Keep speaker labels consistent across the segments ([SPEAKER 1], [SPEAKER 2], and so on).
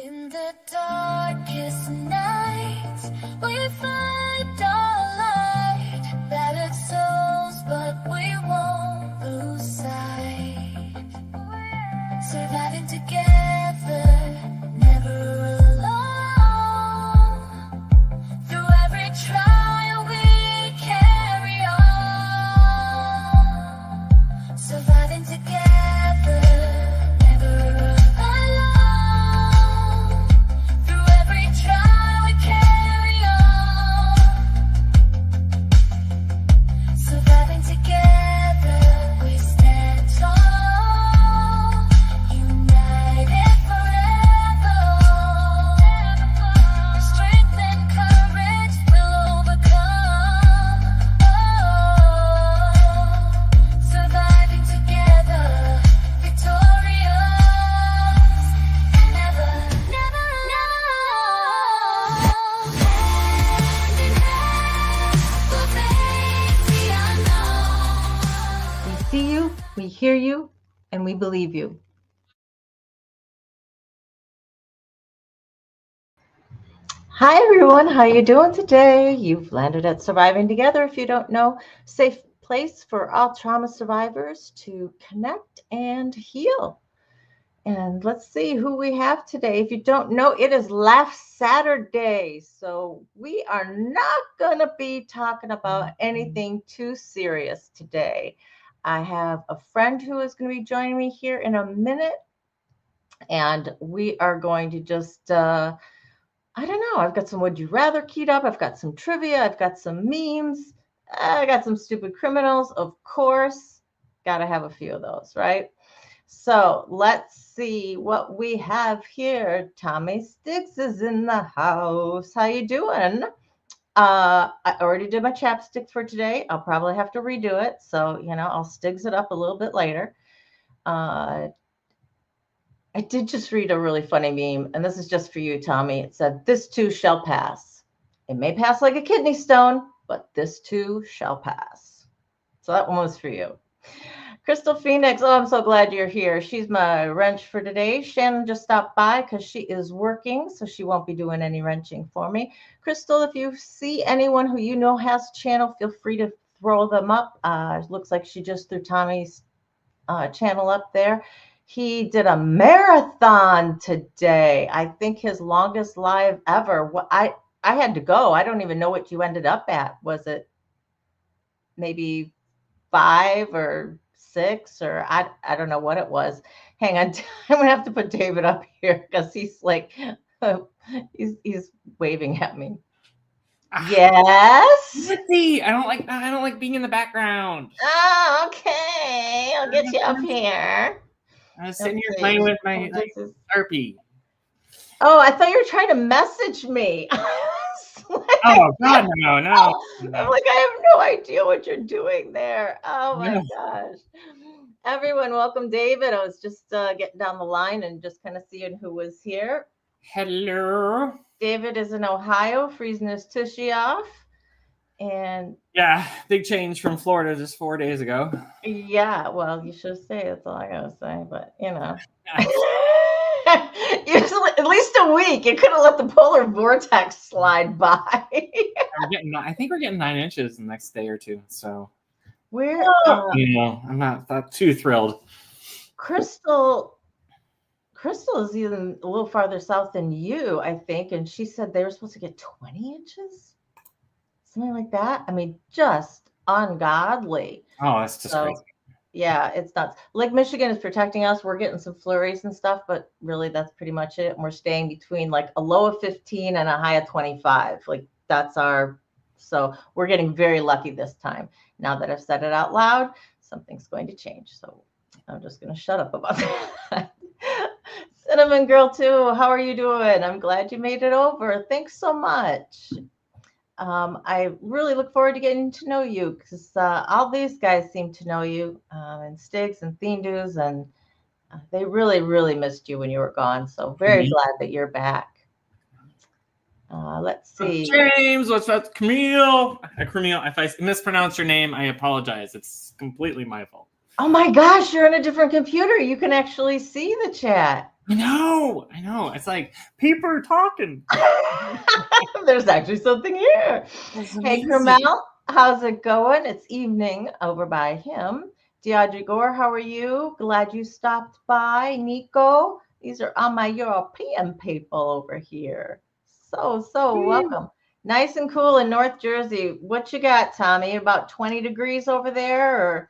[SPEAKER 1] In the darkest nights, we find our light. Battered souls, but we won't lose sight. Surviving together, never alone. Through every trial, we carry on. Surviving together, never alone. Through every trial, we carry on. Surviving together, we stand tall. United forever. Strength and courage will overcome. Surviving together, victorious. Never, never alone. Hand in hand, we'll face the unknown.
[SPEAKER 2] We see you, we hear you, and we believe you. Hi everyone, how you doing today? You've landed at Surviving Together. If you don't know, safe place for all trauma survivors to connect and heal. And let's see who we have today. If you don't know, it is Laugh Saturday. So we are not going to be talking about anything too serious today. I have a friend who is going to be joining me here in a minute. And we are going to just, I don't know, I've got some Would You Rather keyed up. I've got some trivia. I've got some memes. I got some stupid criminals, of course. Got to have a few of those, right? So let's see what we have here. Tommy Sticks is in the house. How you doing? I already did my chapstick for today. I'll probably have to redo it. So, I'll Stiggs it up a little bit later. I did just read a really funny meme, and this is just for you, Tommy. It said, "This too shall pass. It may pass like a kidney stone, but this too shall pass." So that one was for you. Crystal Phoenix, oh, I'm so glad you're here. She's my wrench for today. Shannon just stopped by because she is working, so she won't be doing any wrenching for me. Crystal, if you see anyone who you know has a channel, feel free to throw them up. It looks like she just threw Tommy's channel up there. He did a marathon today. I think his longest live ever. I had to go. I don't even know what you ended up at. Was it maybe 5 or 6 or I don't know what it was. Hang on, I'm gonna have to put David up here because he's like he's waving at me. Yes.
[SPEAKER 3] Lizzie, I don't like being in the background.
[SPEAKER 2] Oh, okay. I'll get you up here.
[SPEAKER 3] I was sitting here playing with my Sharpie.
[SPEAKER 2] Oh, I thought you were trying to message me.
[SPEAKER 3] Oh God, no.
[SPEAKER 2] I'm like, I have no idea what you're doing there. Oh my gosh. Everyone, welcome David. I was just getting down the line and just kind of seeing who was here.
[SPEAKER 3] Hello.
[SPEAKER 2] David is in Ohio, freezing his tushy off. And
[SPEAKER 3] yeah, big change from Florida just 4 days ago.
[SPEAKER 2] Yeah, well, you should say, that's all I gotta say, but at least a week. You could have let the polar vortex slide by.
[SPEAKER 3] I think we're getting 9 inches the next day or two. So I'm not too thrilled.
[SPEAKER 2] Crystal is even a little farther south than you, I think, and she said they were supposed to get 20 inches. Something like that. I mean, just ungodly.
[SPEAKER 3] Oh, that's just crazy.
[SPEAKER 2] Yeah, it's nuts. Lake Michigan is protecting us. We're getting some flurries and stuff, but really that's pretty much it. And we're staying between like a low of 15 and a high of 25. Like so we're getting very lucky this time. Now that I've said it out loud, something's going to change. So I'm just going to shut up about that. Cinnamon Girl too. How are you doing? I'm glad you made it over. Thanks so much. I really look forward to getting to know you because all these guys seem to know you, and Stiggs and Thindu's, and they really, really missed you when you were gone. So very glad that you're back. Let's see.
[SPEAKER 3] James, what's up? Camille. Camille, if I mispronounce your name, I apologize. It's completely my fault.
[SPEAKER 2] Oh my gosh, you're on a different computer. You can actually see the chat.
[SPEAKER 3] I know. It's like people are talking.
[SPEAKER 2] There's actually something here.
[SPEAKER 3] That's
[SPEAKER 2] Hey,
[SPEAKER 3] amazing.
[SPEAKER 2] Kermel, how's it going? It's evening over by him. Deaudrey Gore, how are you? Glad you stopped by. Nico, these are all my European people over here. So welcome. Nice and cool in North Jersey. What you got, Tommy? About 20 degrees over there, or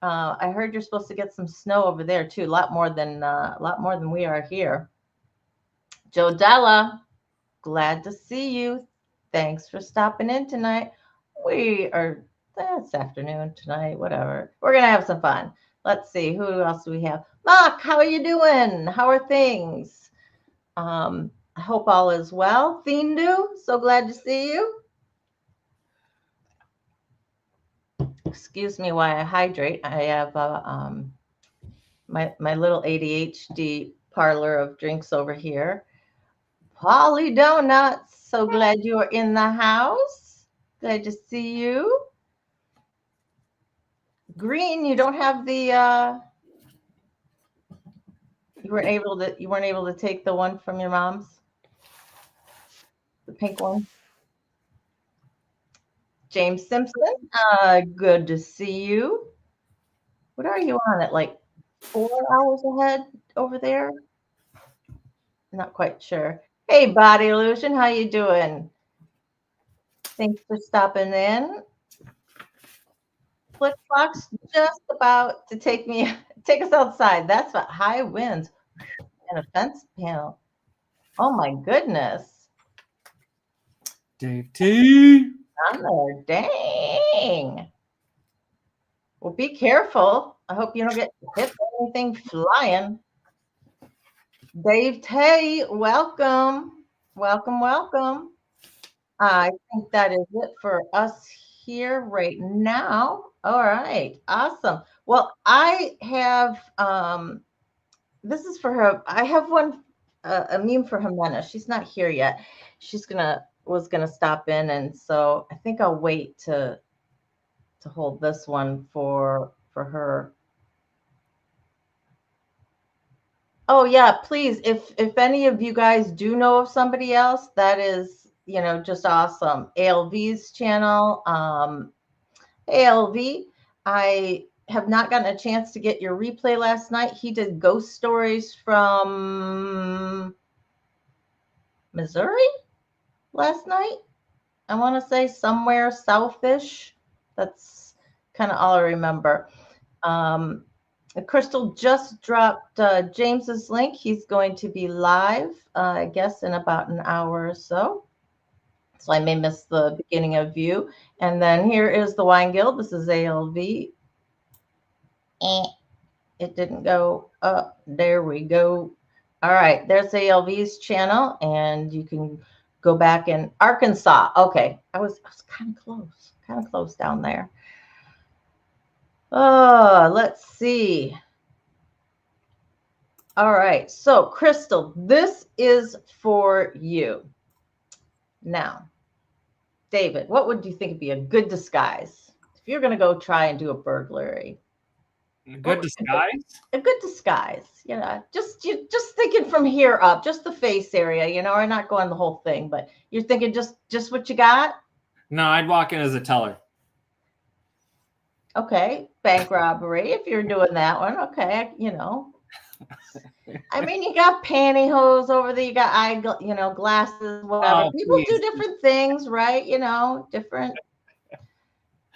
[SPEAKER 2] I heard you're supposed to get some snow over there too. A lot more than we are here. Joe Della, glad to see you. Thanks for stopping in tonight. We are this afternoon, tonight, whatever. We're gonna have some fun. Let's see, who else do we have? Mark, how are you doing? How are things? I hope all is well. Thindu, so glad to see you. Excuse me while I hydrate. I have my little ADHD parlor of drinks over here. Polly Donuts, so glad you are in the house. Glad to see you. Green, you don't have the you weren't able to take the one from your mom's, the pink one. James Simpson, good to see you. What are you on at, like 4 hours ahead over there? Not quite sure. Hey, Body Illusion, how you doing? Thanks for stopping in. Flip Fox just about to take us outside. That's what high winds and a fence panel. Oh my goodness.
[SPEAKER 3] Dave T.
[SPEAKER 2] I'm there. Dang. Well, be careful. I hope you don't get hit by anything flying. Dave Tay, welcome. Welcome. I think that is it for us here right now. All right, awesome. Well, I have this is for her. I have one a meme for Jimena. She's not here yet. She's was gonna stop in, and so I think I'll wait to hold this one for her. Oh yeah, please. If any of you guys do know of somebody else, that is, just awesome. ALV's channel. ALV, I have not gotten a chance to get your replay last night. He did ghost stories from Missouri last night. I want to say somewhere southish. That's kind of all I remember. Crystal just dropped James's link. He's going to be live, I guess, in about an hour or so. So I may miss the beginning of View. And then here is the Wine Guild. This is ALV. It didn't go up. There we go. All right, there's ALV's channel, and you can go back in Arkansas. Okay, I was kind of close down there. Let's see. All right, so Crystal, this is for you. Now, David, what would you think would be a good disguise if you're going to go try and do a burglary?
[SPEAKER 3] A good disguise?
[SPEAKER 2] A good disguise, just thinking from here up, just the face area, or not going the whole thing, but you're thinking just what you got?
[SPEAKER 3] No, I'd walk in as a teller.
[SPEAKER 2] Okay, bank robbery, if you're doing that one, okay, I mean, you got pantyhose over there, you got glasses, whatever.
[SPEAKER 3] Oh,
[SPEAKER 2] People
[SPEAKER 3] please.
[SPEAKER 2] do different things, right?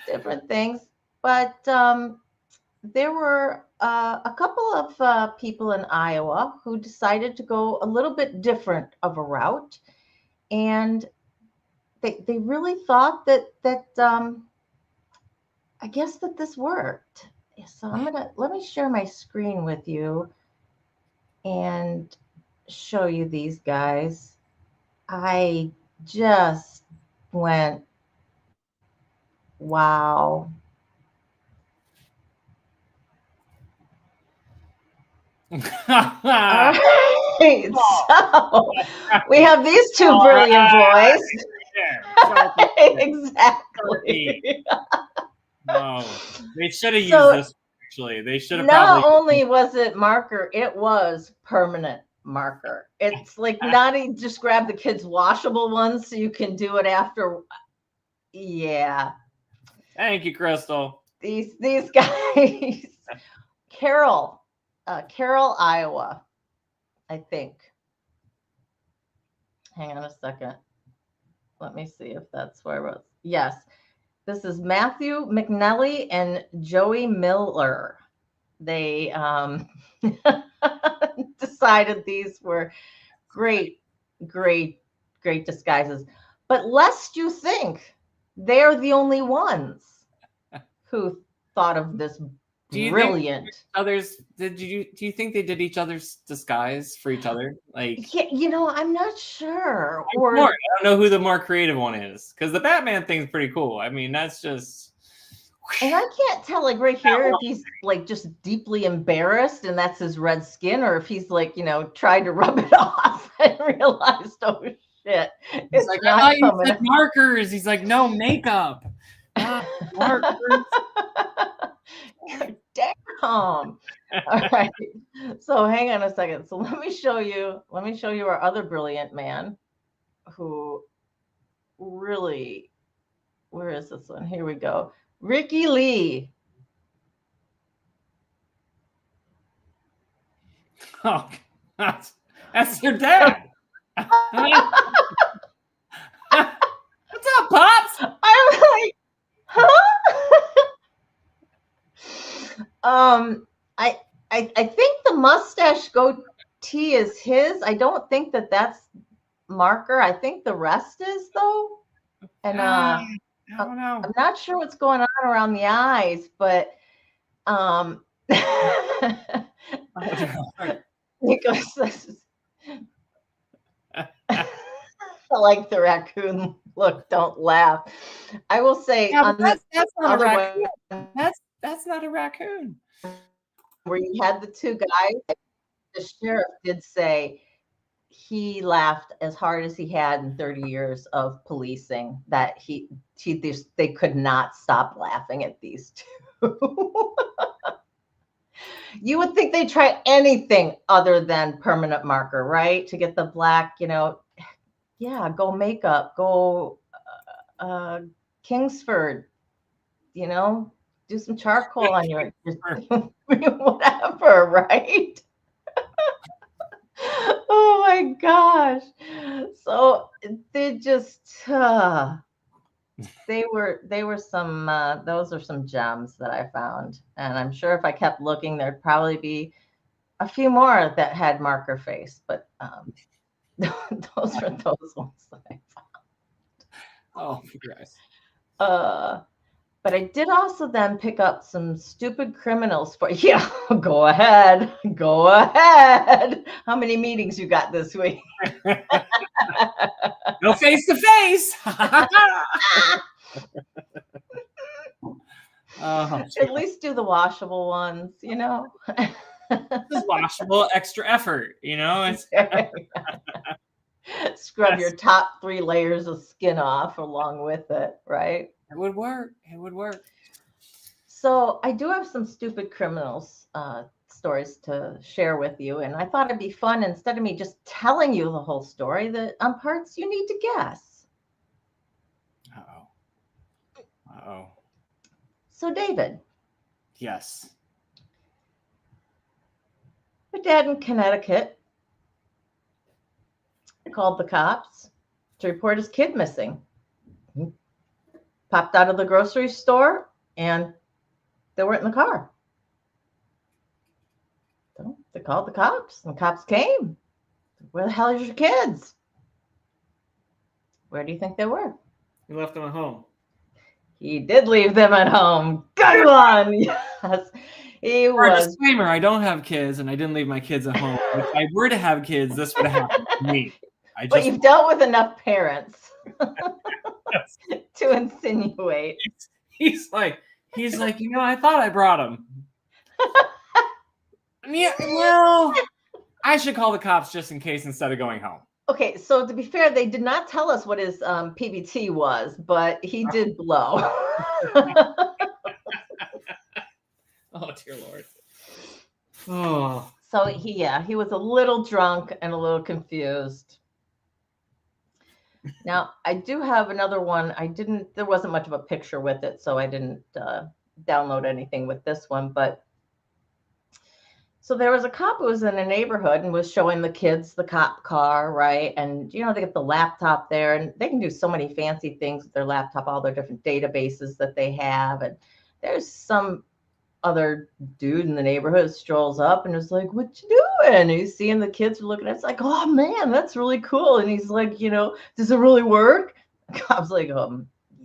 [SPEAKER 2] Different things. But there were a couple of people in Iowa who decided to go a little bit different of a route, and they really thought that I guess that this worked. So let me share my screen with you and show you these guys. I just went, wow. All right, so we have these two brilliant boys. Exactly.
[SPEAKER 3] No, they should have used
[SPEAKER 2] So,
[SPEAKER 3] this. Actually, they should have
[SPEAKER 2] Not
[SPEAKER 3] probably.
[SPEAKER 2] only was it marker, it was permanent. marker. It's like not even just grab the kids' washable ones so you can do it after. Yeah,
[SPEAKER 3] Thank you, Crystal.
[SPEAKER 2] these guys. Carroll, Iowa, I think. Hang on a second. Let me see if that's where it was. Yes, this is Matthew McNelly and Joey Miller. They decided these were great disguises. But lest you think they're the only ones who thought of this brilliant.
[SPEAKER 3] Do you think they did each other's disguise for each other? Like,
[SPEAKER 2] Yeah, I'm not sure.
[SPEAKER 3] I don't know who the more creative one is, because the Batman thing's pretty cool. I mean, that's just.
[SPEAKER 2] And I can't tell, like right here, if he's like just deeply embarrassed and that's his red skin, or if he's like, tried to rub it off and realized, oh shit,
[SPEAKER 3] It's like, I thought you said markers. He's like, no, makeup. Markers.
[SPEAKER 2] Damn. All right. So hang on a second. So let me show you our other brilliant man who really, where is this one? Here we go. Ricky Lee.
[SPEAKER 3] Oh, that's your dad. What's up, Pops?
[SPEAKER 2] I'm like, huh? I think the mustache goatee is his. I don't think that's marker. I think the rest is though. And
[SPEAKER 3] I don't know.
[SPEAKER 2] I'm not sure what's going on around the eyes, but Nicholas says, I like the raccoon look. Don't laugh. I will say
[SPEAKER 3] Yeah,
[SPEAKER 2] on
[SPEAKER 3] that's
[SPEAKER 2] this
[SPEAKER 3] not a
[SPEAKER 2] other
[SPEAKER 3] raccoon.
[SPEAKER 2] one,
[SPEAKER 3] That's not a raccoon.
[SPEAKER 2] where you had the two guys, the sheriff did say he laughed as hard as he had in 30 years of policing, that they could not stop laughing at these two. You would think they'd try anything other than permanent marker, right? To get the black, yeah, go makeup, go Kingsford, do some charcoal on your whatever, right? Oh my gosh. So they just they were some those are some gems that I found. And I'm sure if I kept looking, there'd probably be a few more that had marker face, but those are those ones that I found.
[SPEAKER 3] Oh, yes.
[SPEAKER 2] But I did also then pick up some stupid criminals for you. Yeah, go ahead. How many meetings you got this week?
[SPEAKER 3] No face to face.
[SPEAKER 2] At least do the washable ones,
[SPEAKER 3] Just washable, extra effort, It's
[SPEAKER 2] Scrub your top 3 layers of skin off along with it, right?
[SPEAKER 3] It would work.
[SPEAKER 2] So I do have some stupid criminals stories to share with you, and I thought it'd be fun, instead of me just telling you the whole story, that on parts you need to guess.
[SPEAKER 3] Uh-oh.
[SPEAKER 2] So David.
[SPEAKER 3] Yes.
[SPEAKER 2] My dad in Connecticut called the cops to report his kid missing. He popped out of the grocery store and they weren't in the car. So they called the cops, and the cops came. Where the hell is your kids? Where do you think they were?
[SPEAKER 3] You left them at home.
[SPEAKER 2] He did leave them at home. Good one. Yes. He was.
[SPEAKER 3] Disclaimer, I don't have kids, and I didn't leave my kids at home. If I were to have kids, this would have happened to me.
[SPEAKER 2] But you've dealt with enough parents to insinuate.
[SPEAKER 3] He's like, I thought I brought him. Yeah, well, I should call the cops just in case instead of going home.
[SPEAKER 2] Okay, so to be fair, they did not tell us what his PBT was, but he did blow.
[SPEAKER 3] Oh, dear Lord. Oh.
[SPEAKER 2] So he was a little drunk and a little confused. Now, I do have another one. There wasn't much of a picture with it, so I didn't download anything with this one. But so there was a cop who was in a neighborhood and was showing the kids the cop car, right? And, they get the laptop there and they can do so many fancy things with their laptop, all their different databases that they have. And there's some other dude in the neighborhood strolls up and is like, "What you doing?" And he's seeing the kids are looking at it. It's like, "Oh man, that's really cool." And he's like, "Does it really work?" The cop's like,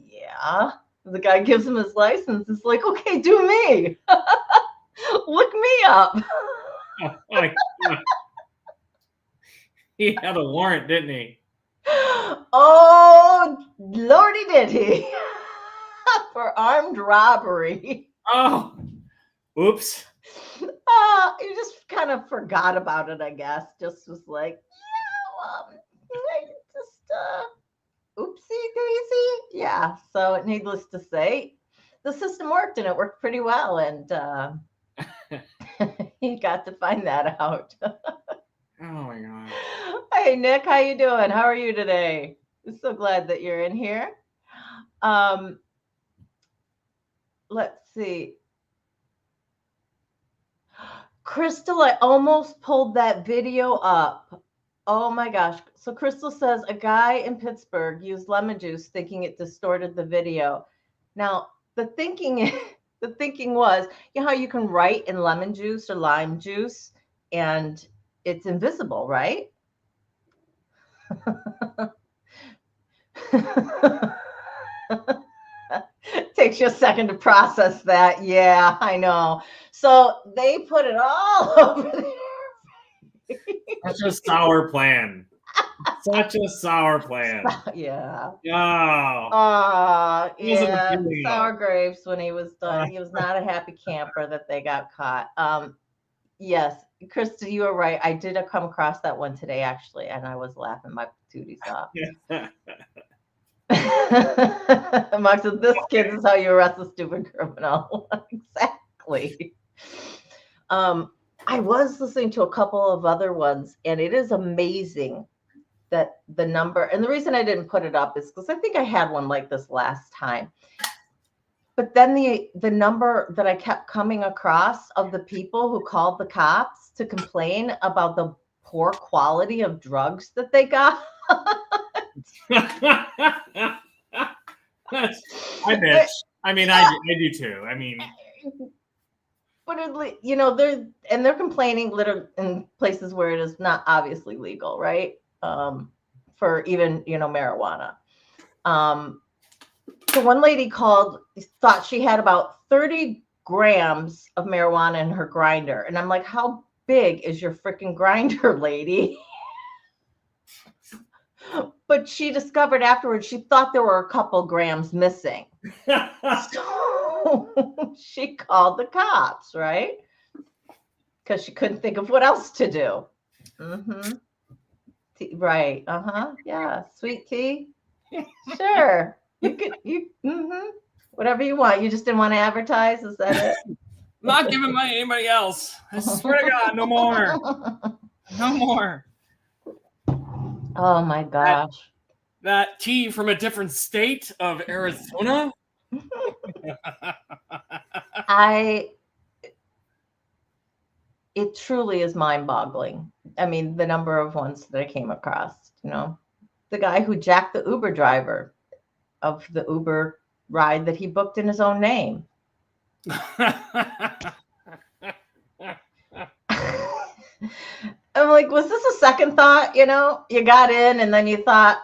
[SPEAKER 2] yeah. The guy gives him his license. It's like, "Okay, do me." Look me up.
[SPEAKER 3] He had a warrant, didn't he?
[SPEAKER 2] Oh, Lordy, did he? For armed robbery.
[SPEAKER 3] Oh, oops.
[SPEAKER 2] He just kind of forgot about it, I guess. Just was like, oopsie daisy. Yeah. So needless to say, the system worked and it worked pretty well. And he got to find that out.
[SPEAKER 3] Oh my God.
[SPEAKER 2] Hey Nick, how you doing? How are you today? I'm so glad that you're in here. Let's see. Crystal, I almost pulled that video up. Oh my gosh. So Crystal says a guy in Pittsburgh used lemon juice thinking it distorted the video. Now, the thinking was, how you can write in lemon juice or lime juice and it's invisible, right? Takes you a second to process that. Yeah, I know. So they put it all over there.
[SPEAKER 3] Such a sour plan. Such a sour plan.
[SPEAKER 2] Yeah.
[SPEAKER 3] Oh.
[SPEAKER 2] Yeah. Sour grapes when he was done. He was not a happy camper that they got caught. Yes, Krista, you were right. I did come across that one today, actually, and I was laughing my patooties off. Mark said, "This kid is how you arrest a stupid criminal." Exactly. I was listening to a couple of other ones, and it is amazing that the number, and the reason I didn't put it up is because I think I had one like this last time. But then the number that I kept coming across of the people who called the cops to complain about the poor quality of drugs that they got.
[SPEAKER 3] I bitch. I mean, yeah. I do too. I mean,
[SPEAKER 2] but they're complaining literally in places where it is not obviously legal, right? For even marijuana. So one lady thought she had about 30 grams of marijuana in her grinder, and I'm like, "How big is your freaking grinder, lady?" But she discovered afterwards she thought there were a couple grams missing. So she called the cops, right? Because she couldn't think of what else to do. Right. Yeah. Sweet tea. Sure. Whatever you want. You just didn't want to advertise. Is that it?
[SPEAKER 3] Not giving money to anybody else. I swear to God, no more. No more.
[SPEAKER 2] Oh my gosh.
[SPEAKER 3] That tea from a different state of Arizona.
[SPEAKER 2] It truly is mind-boggling. I mean, the number of ones that I came across, the guy who jacked the Uber driver of the Uber ride that he booked in his own name. I'm like, was this a second thought? You got in and then you thought,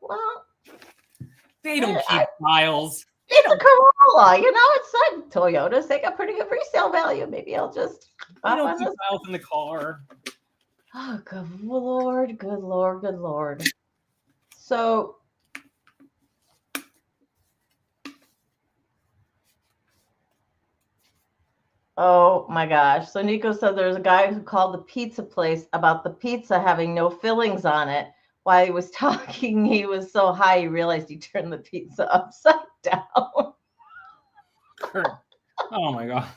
[SPEAKER 2] well,
[SPEAKER 3] they don't keep files.
[SPEAKER 2] It's a Corolla, it's like Toyotas. They got pretty good resale value. Maybe I'll just.
[SPEAKER 3] I don't keep files in the car.
[SPEAKER 2] Oh, good Lord, good Lord, good Lord. So. Oh my gosh. So Nico said there's a guy who called the pizza place about the pizza having no fillings on it. While he was talking, he was so high he realized he turned the pizza upside down.
[SPEAKER 3] Oh my God.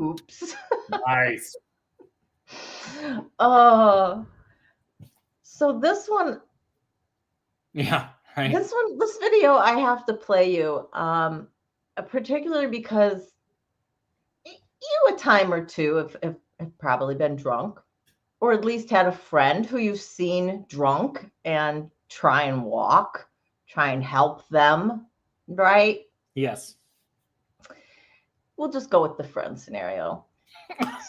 [SPEAKER 2] Oops.
[SPEAKER 3] Nice.
[SPEAKER 2] Oh, so this one,
[SPEAKER 3] Yeah. Right.
[SPEAKER 2] this video, I have to play you, particularly because you a time or two have probably been drunk, or at least had a friend who you've seen drunk and try and walk, try and help them, right?
[SPEAKER 3] Yes.
[SPEAKER 2] We'll just go with the friend scenario.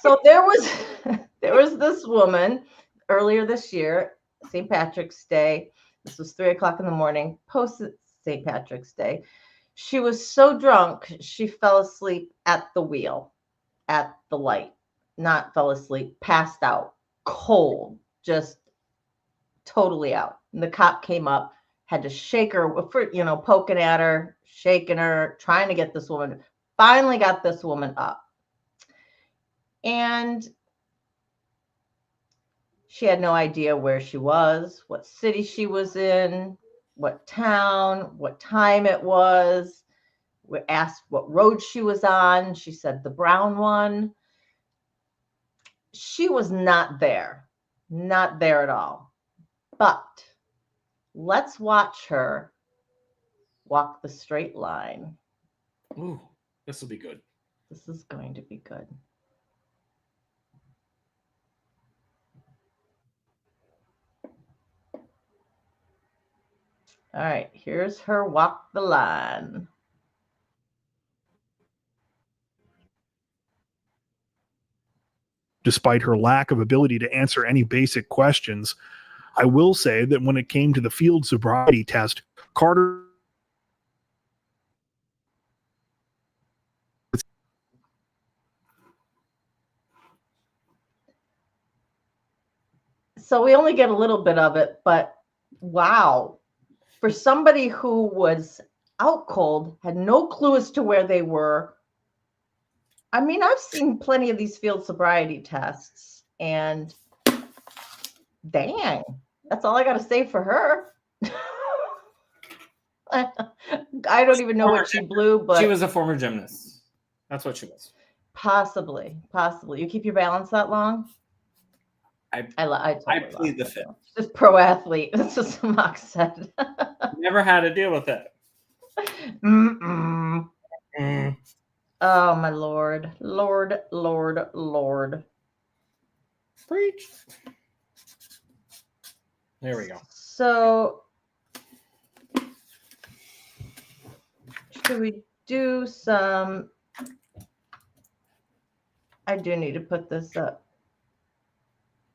[SPEAKER 2] So there was this woman earlier this year, St. Patrick's Day. This was 3 o'clock in the morning, post St. Patrick's Day. She was so drunk, she fell asleep at the wheel, at the light. Not fell asleep, passed out, cold, just totally out. And the cop came up, had to shake her, poking at her, shaking her, trying to get this woman. Finally got this woman up. And she had no idea where she was, what city she was in, what town, what time it was. We asked what road she was on. She said the brown one. She was not there at all. But let's watch her walk the straight line.
[SPEAKER 3] Ooh, this will be good.
[SPEAKER 2] This is going to be good. All right, here's her walk the line.
[SPEAKER 4] Despite her lack of ability to answer any basic questions, I will say that when it came to the field sobriety test, Carter
[SPEAKER 2] So we only get a little bit of it, but wow. For somebody who was out cold, had no clue as to where they were. I mean, I've seen plenty of these field sobriety tests, and dang, that's all I got to say for her. I don't even know what she blew, but
[SPEAKER 3] She was a former gymnast. That's what she was.
[SPEAKER 2] possibly. You keep your balance that long? I totally
[SPEAKER 3] plead the
[SPEAKER 2] lost
[SPEAKER 3] fifth.
[SPEAKER 2] it. Just pro athlete. That's what Mock said.
[SPEAKER 3] Never had to deal with it.
[SPEAKER 2] Mm-mm.
[SPEAKER 3] Mm.
[SPEAKER 2] Oh my Lord.
[SPEAKER 3] Preach. There we go.
[SPEAKER 2] So should we do some? I do need to put this up.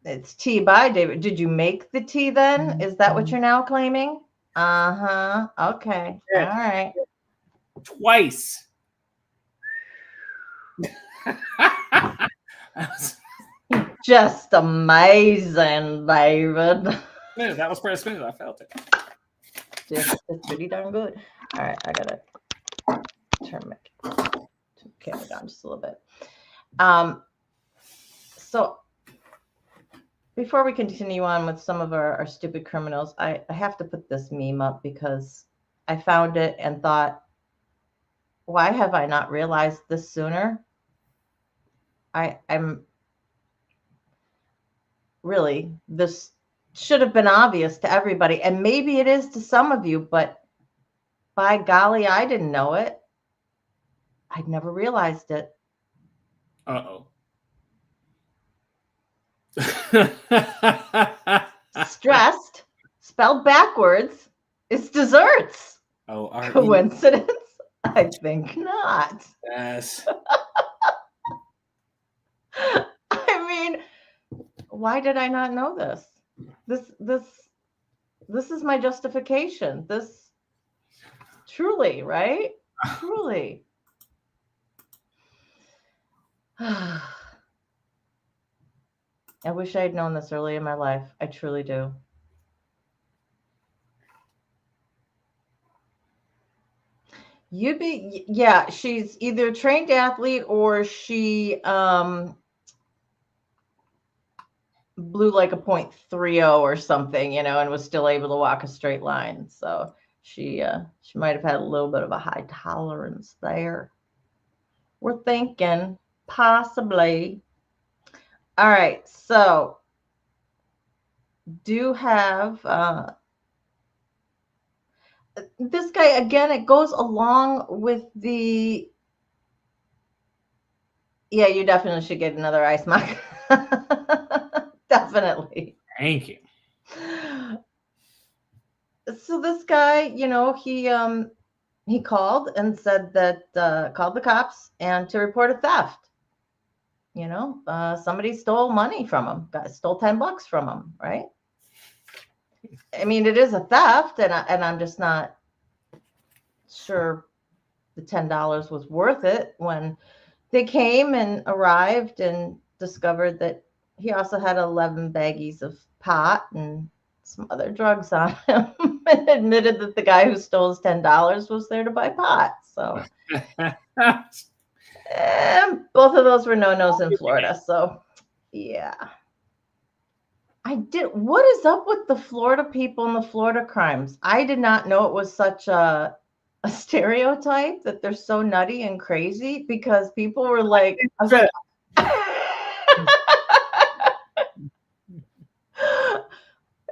[SPEAKER 2] It's tea by David. Did you make the tea then? Is that what you're now claiming? Uh-huh. Okay.
[SPEAKER 3] Yeah.
[SPEAKER 2] All right.
[SPEAKER 3] Twice.
[SPEAKER 2] Just amazing, David.
[SPEAKER 3] Man, that was pretty smooth. I felt it.
[SPEAKER 2] Just pretty darn good. All right, I gotta turn my camera down just a little bit. So before we continue on with some of our stupid criminals, I have to put this meme up because I found it and thought, why have I not realized this sooner? I'm really, this should have been obvious to everybody, and maybe it is to some of you, but by golly, I didn't know it. I'd never realized it.
[SPEAKER 3] Uh-oh.
[SPEAKER 2] Stressed, spelled backwards, is desserts.
[SPEAKER 3] Oh,
[SPEAKER 2] Coincidence? I think not.
[SPEAKER 3] yes.
[SPEAKER 2] I mean, why did I not know this? This is my justification. This truly, right? Truly. I wish I had known this early in my life. I truly do. Yeah, she's either a trained athlete or she blew like a .30 or something, and was still able to walk a straight line. So she might have had a little bit of a high tolerance there. We're thinking Possibly. All right. So do have this guy again, it goes along with the yeah, you definitely should get another ice mug. Definitely.
[SPEAKER 3] Thank you.
[SPEAKER 2] So this guy, he called and said that called the cops and to report a theft. Somebody stole money from him, stole $10 from him, right? I mean, it is a theft, and I'm just not sure the $10 was worth it when they came and arrived and discovered that he also had 11 baggies of pot and some other drugs on him, and admitted that the guy who stole his $10 was there to buy pot. So both of those were no-nos in Florida. So yeah. What is up with the Florida people and the Florida crimes? I did not know it was such a stereotype that they're so nutty and crazy, because people were like, I was like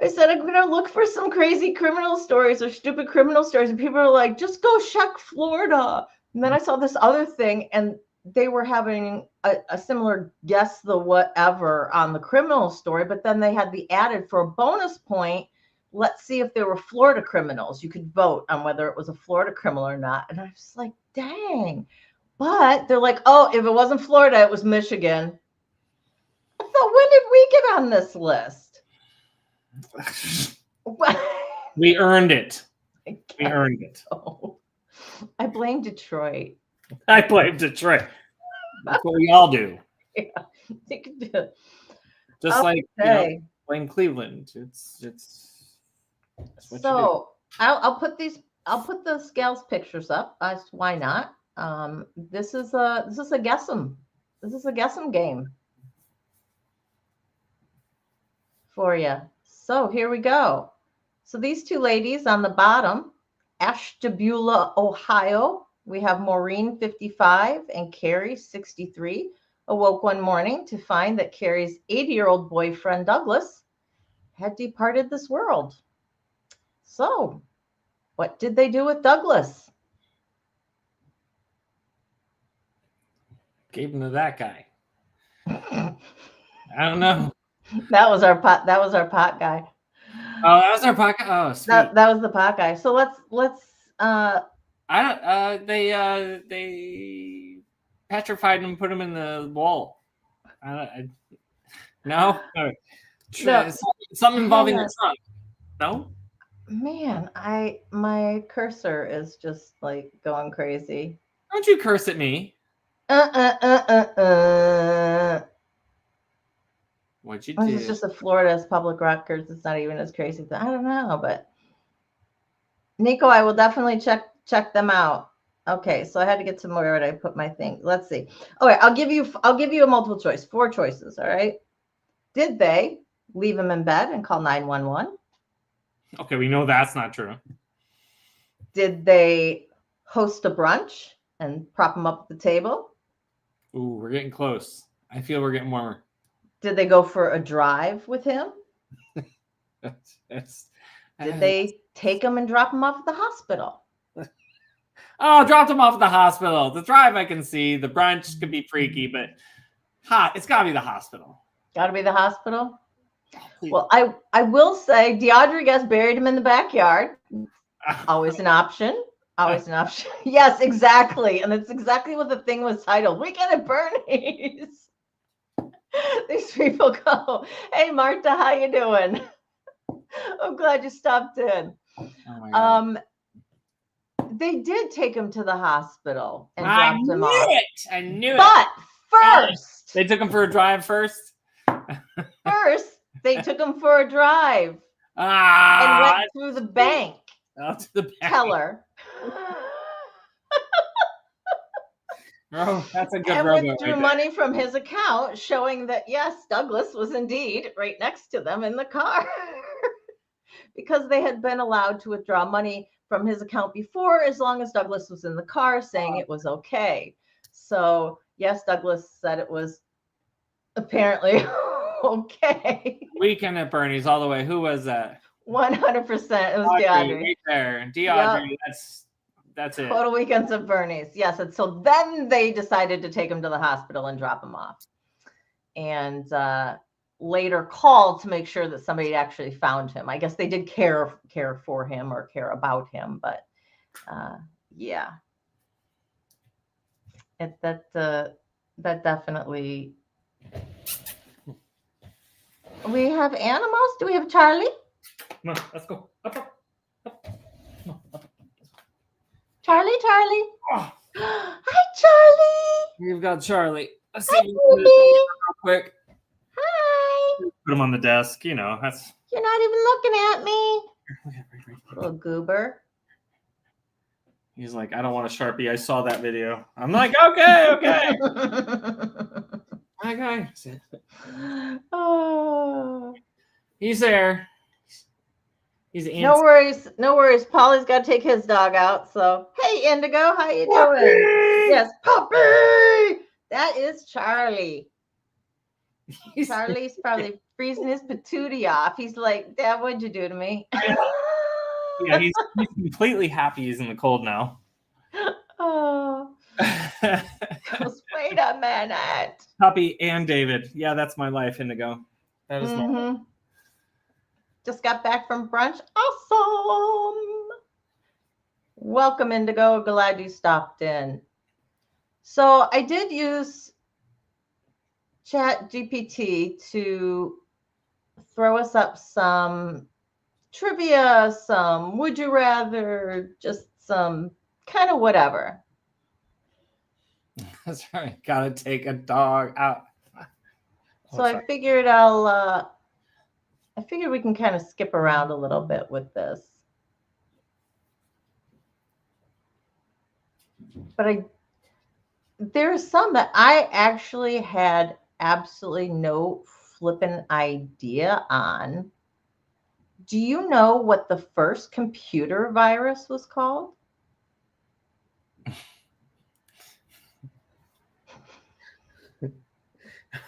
[SPEAKER 2] I said, I'm going to look for some crazy criminal stories or stupid criminal stories. And people are like, just go check Florida. And then I saw this other thing, and they were having a similar guess the whatever on the criminal story, but then they had the added for a bonus point. Let's see if there were Florida criminals. You could vote on whether it was a Florida criminal or not. And I was like, dang. But they're like, oh, if it wasn't Florida, it was Michigan. I thought, when did we get on this list?
[SPEAKER 3] We earned it. We earned it.
[SPEAKER 2] I blame Detroit.
[SPEAKER 3] I blame Detroit. That's what we all do.
[SPEAKER 2] Yeah, you can do it.
[SPEAKER 3] Just like blame Cleveland. It's what
[SPEAKER 2] so I'll put the scales pictures up. Why not? This is a guess'em. This is a guess'em game for you. So here we go. So these two ladies on the bottom, Ashtabula, Ohio. We have Maureen, 55, and Carrie, 63, awoke one morning to find that Carrie's 80-year-old boyfriend, Douglas, had departed this world. So what did they do with Douglas?
[SPEAKER 3] Gave him to that guy. I don't know.
[SPEAKER 2] That was our pot guy.
[SPEAKER 3] Oh, that was our pot guy. Oh, sweet.
[SPEAKER 2] That was the pot guy. So let's
[SPEAKER 3] they petrified him and put him in the wall. No. Something involving the trunk. No?
[SPEAKER 2] Man, my cursor is just like going crazy.
[SPEAKER 3] Don't you curse at me. What'd you do?
[SPEAKER 2] It's just a Florida's public records. It's not even as crazy. I don't know, but Nico, I will definitely check them out. Okay, so I had to get to where did I put my thing. Let's see. Okay, I'll give you a multiple choice. 4 choices. All right. Did they leave him in bed and call 911?
[SPEAKER 3] Okay, we know that's not true.
[SPEAKER 2] Did they host a brunch and prop him up at the table?
[SPEAKER 3] Ooh, we're getting close. I feel we're getting warmer.
[SPEAKER 2] Did they go for a drive with him? Did they take him and drop him off at the hospital?
[SPEAKER 3] Oh, dropped him off at the hospital. The drive I can see. The brunch could be freaky, but it's got to be the hospital.
[SPEAKER 2] Got to be the hospital?
[SPEAKER 3] Please.
[SPEAKER 2] Well, I will say DeAudrey buried him in the backyard. Always an option. Always an option. Yes, exactly. And it's exactly what the thing was titled. Weekend at Bernie's. These people go, hey, Marta, how you doing? I'm glad you stopped in.
[SPEAKER 3] Oh my God.
[SPEAKER 2] They did take him to the hospital and dropped him off.
[SPEAKER 3] I knew it.
[SPEAKER 2] But first,
[SPEAKER 3] they took him for a drive first.
[SPEAKER 2] They took him for a drive and went through the bank.
[SPEAKER 3] To the bank.
[SPEAKER 2] Teller.
[SPEAKER 3] Oh, that's a good
[SPEAKER 2] and
[SPEAKER 3] robo
[SPEAKER 2] withdrew money from his account, showing that yes, Douglas was indeed right next to them in the car, because they had been allowed to withdraw money from his account before, as long as Douglas was in the car, saying it was okay. So yes, Douglas said it was apparently okay.
[SPEAKER 3] Weekend at Bernie's all the way. Who was that?
[SPEAKER 2] 100%. It was
[SPEAKER 3] Audrey,
[SPEAKER 2] DeAudrey.
[SPEAKER 3] right there. DeAudrey, that's it.
[SPEAKER 2] Total Weekends at Bernie's. Yes. And so then they decided to take him to the hospital and drop him off. And later called to make sure that somebody actually found him. I guess they did care for him or care about him, but yeah. That definitely. We have animals. Do we have Charlie?
[SPEAKER 3] Come on, let's go. Up.
[SPEAKER 2] Charlie.
[SPEAKER 3] Oh,
[SPEAKER 2] Hi, Charlie.
[SPEAKER 3] we've got Charlie. Let's see
[SPEAKER 2] Hi,
[SPEAKER 3] if we can do this
[SPEAKER 2] baby.
[SPEAKER 3] real quick.
[SPEAKER 2] Hi.
[SPEAKER 3] Put him on the desk. You know, that's.
[SPEAKER 2] You're not even looking at me. Little goober.
[SPEAKER 3] He's like, I don't want a Sharpie. I saw that video. I'm like, okay. Okay.
[SPEAKER 2] Oh.
[SPEAKER 3] He's there. He's
[SPEAKER 2] No worries. Polly's got to take his dog out. So, hey, Indigo, how you doing? Yes, puppy. That is Charlie. Charlie's probably freezing his patootie off. He's like, Dad, what'd you do to me?
[SPEAKER 3] Yeah, he's completely happy he's in the cold now.
[SPEAKER 2] Oh, just wait a minute.
[SPEAKER 3] Puppy and David. Yeah, that's my life, Indigo. That is my life.
[SPEAKER 2] Just got back from brunch. Awesome. Welcome, Indigo. Glad you stopped in. So I did use Chat GPT to throw us up some trivia, some would you rather, just some kind of whatever.
[SPEAKER 3] That's right. Gotta take a dog out.
[SPEAKER 2] So I figured I figured we can kind of skip around a little bit with this. But there's some that I actually had absolutely no flippin' idea on. Do you know what the first computer virus was called?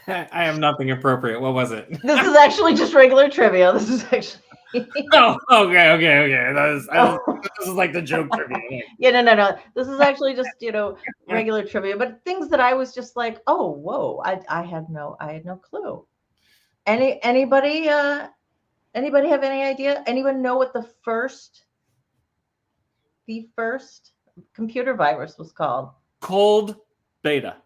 [SPEAKER 3] I have nothing appropriate. What was it?
[SPEAKER 2] This is actually just regular trivia. This is actually.
[SPEAKER 3] Oh, okay. This is like the joke trivia.
[SPEAKER 2] Yeah, no. This is actually just, regular trivia, but things that I was just like, oh, whoa, I had no clue. Anybody have any idea? Anyone know what the first computer virus was called?
[SPEAKER 3] Cold beta.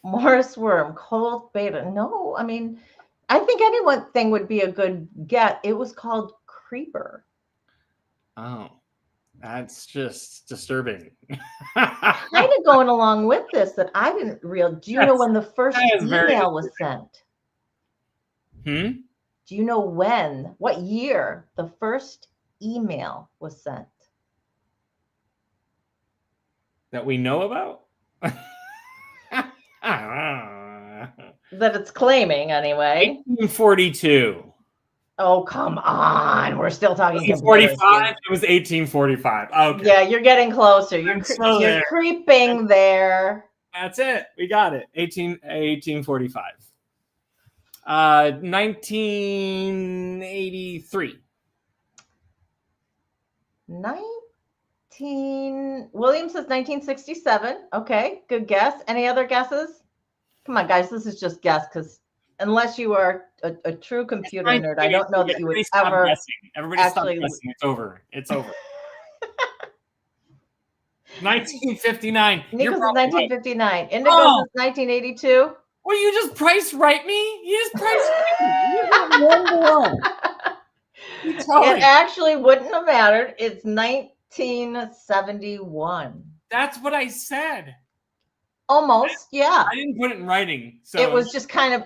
[SPEAKER 2] Morris worm, cold beta. No, I mean, I think anything would be a good get. It was called Creeper.
[SPEAKER 3] Oh, that's just disturbing.
[SPEAKER 2] Kind of going along with this that I didn't realize. Do you know when the first email was sent? Do you know what year the first email was sent?
[SPEAKER 3] That we know about?
[SPEAKER 2] That it's claiming, anyway.
[SPEAKER 3] 1842.
[SPEAKER 2] Oh, come on. We're still talking
[SPEAKER 3] 1845? It was 1845. Okay.
[SPEAKER 2] Yeah, you're getting closer. You're
[SPEAKER 3] there.
[SPEAKER 2] creeping there.
[SPEAKER 3] That's it. We got it. 1845. 1983.
[SPEAKER 2] William says 1967. Okay, good guess. Any other guesses? Come on, guys. This is just guess because unless you are a true computer nerd, I don't know that you would ever.
[SPEAKER 3] Everybody stop guessing. It's over. 1959.
[SPEAKER 2] Nico says 1959. Indigo says 1982.
[SPEAKER 3] Well, you just price right me? You just price right me.
[SPEAKER 2] It actually wouldn't have mattered. It's 1971.
[SPEAKER 3] That's what I said.
[SPEAKER 2] Almost, yeah.
[SPEAKER 3] I didn't put it in writing. So
[SPEAKER 2] It was just kind of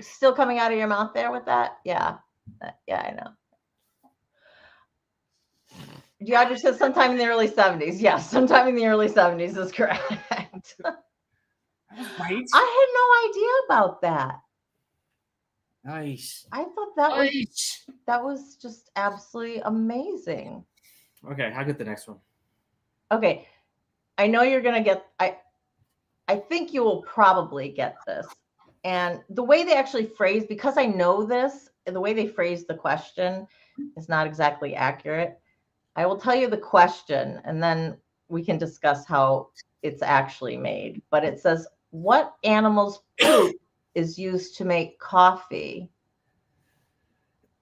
[SPEAKER 2] still coming out of your mouth there with that. Yeah. Yeah, I know. DeAudrey says sometime in the early 70s. Yes, sometime in the early 70s is correct.
[SPEAKER 3] Right?
[SPEAKER 2] I had no idea about that.
[SPEAKER 3] Nice.
[SPEAKER 2] I thought that was just absolutely amazing.
[SPEAKER 3] Okay, I'll get the next one.
[SPEAKER 2] Okay. I know you're going to get I think you will probably get this. And the way they actually phrase, because I know this, and the way they phrase the question is not exactly accurate. I will tell you the question, and then we can discuss how it's actually made. But it says, what animal's poop is used to make coffee?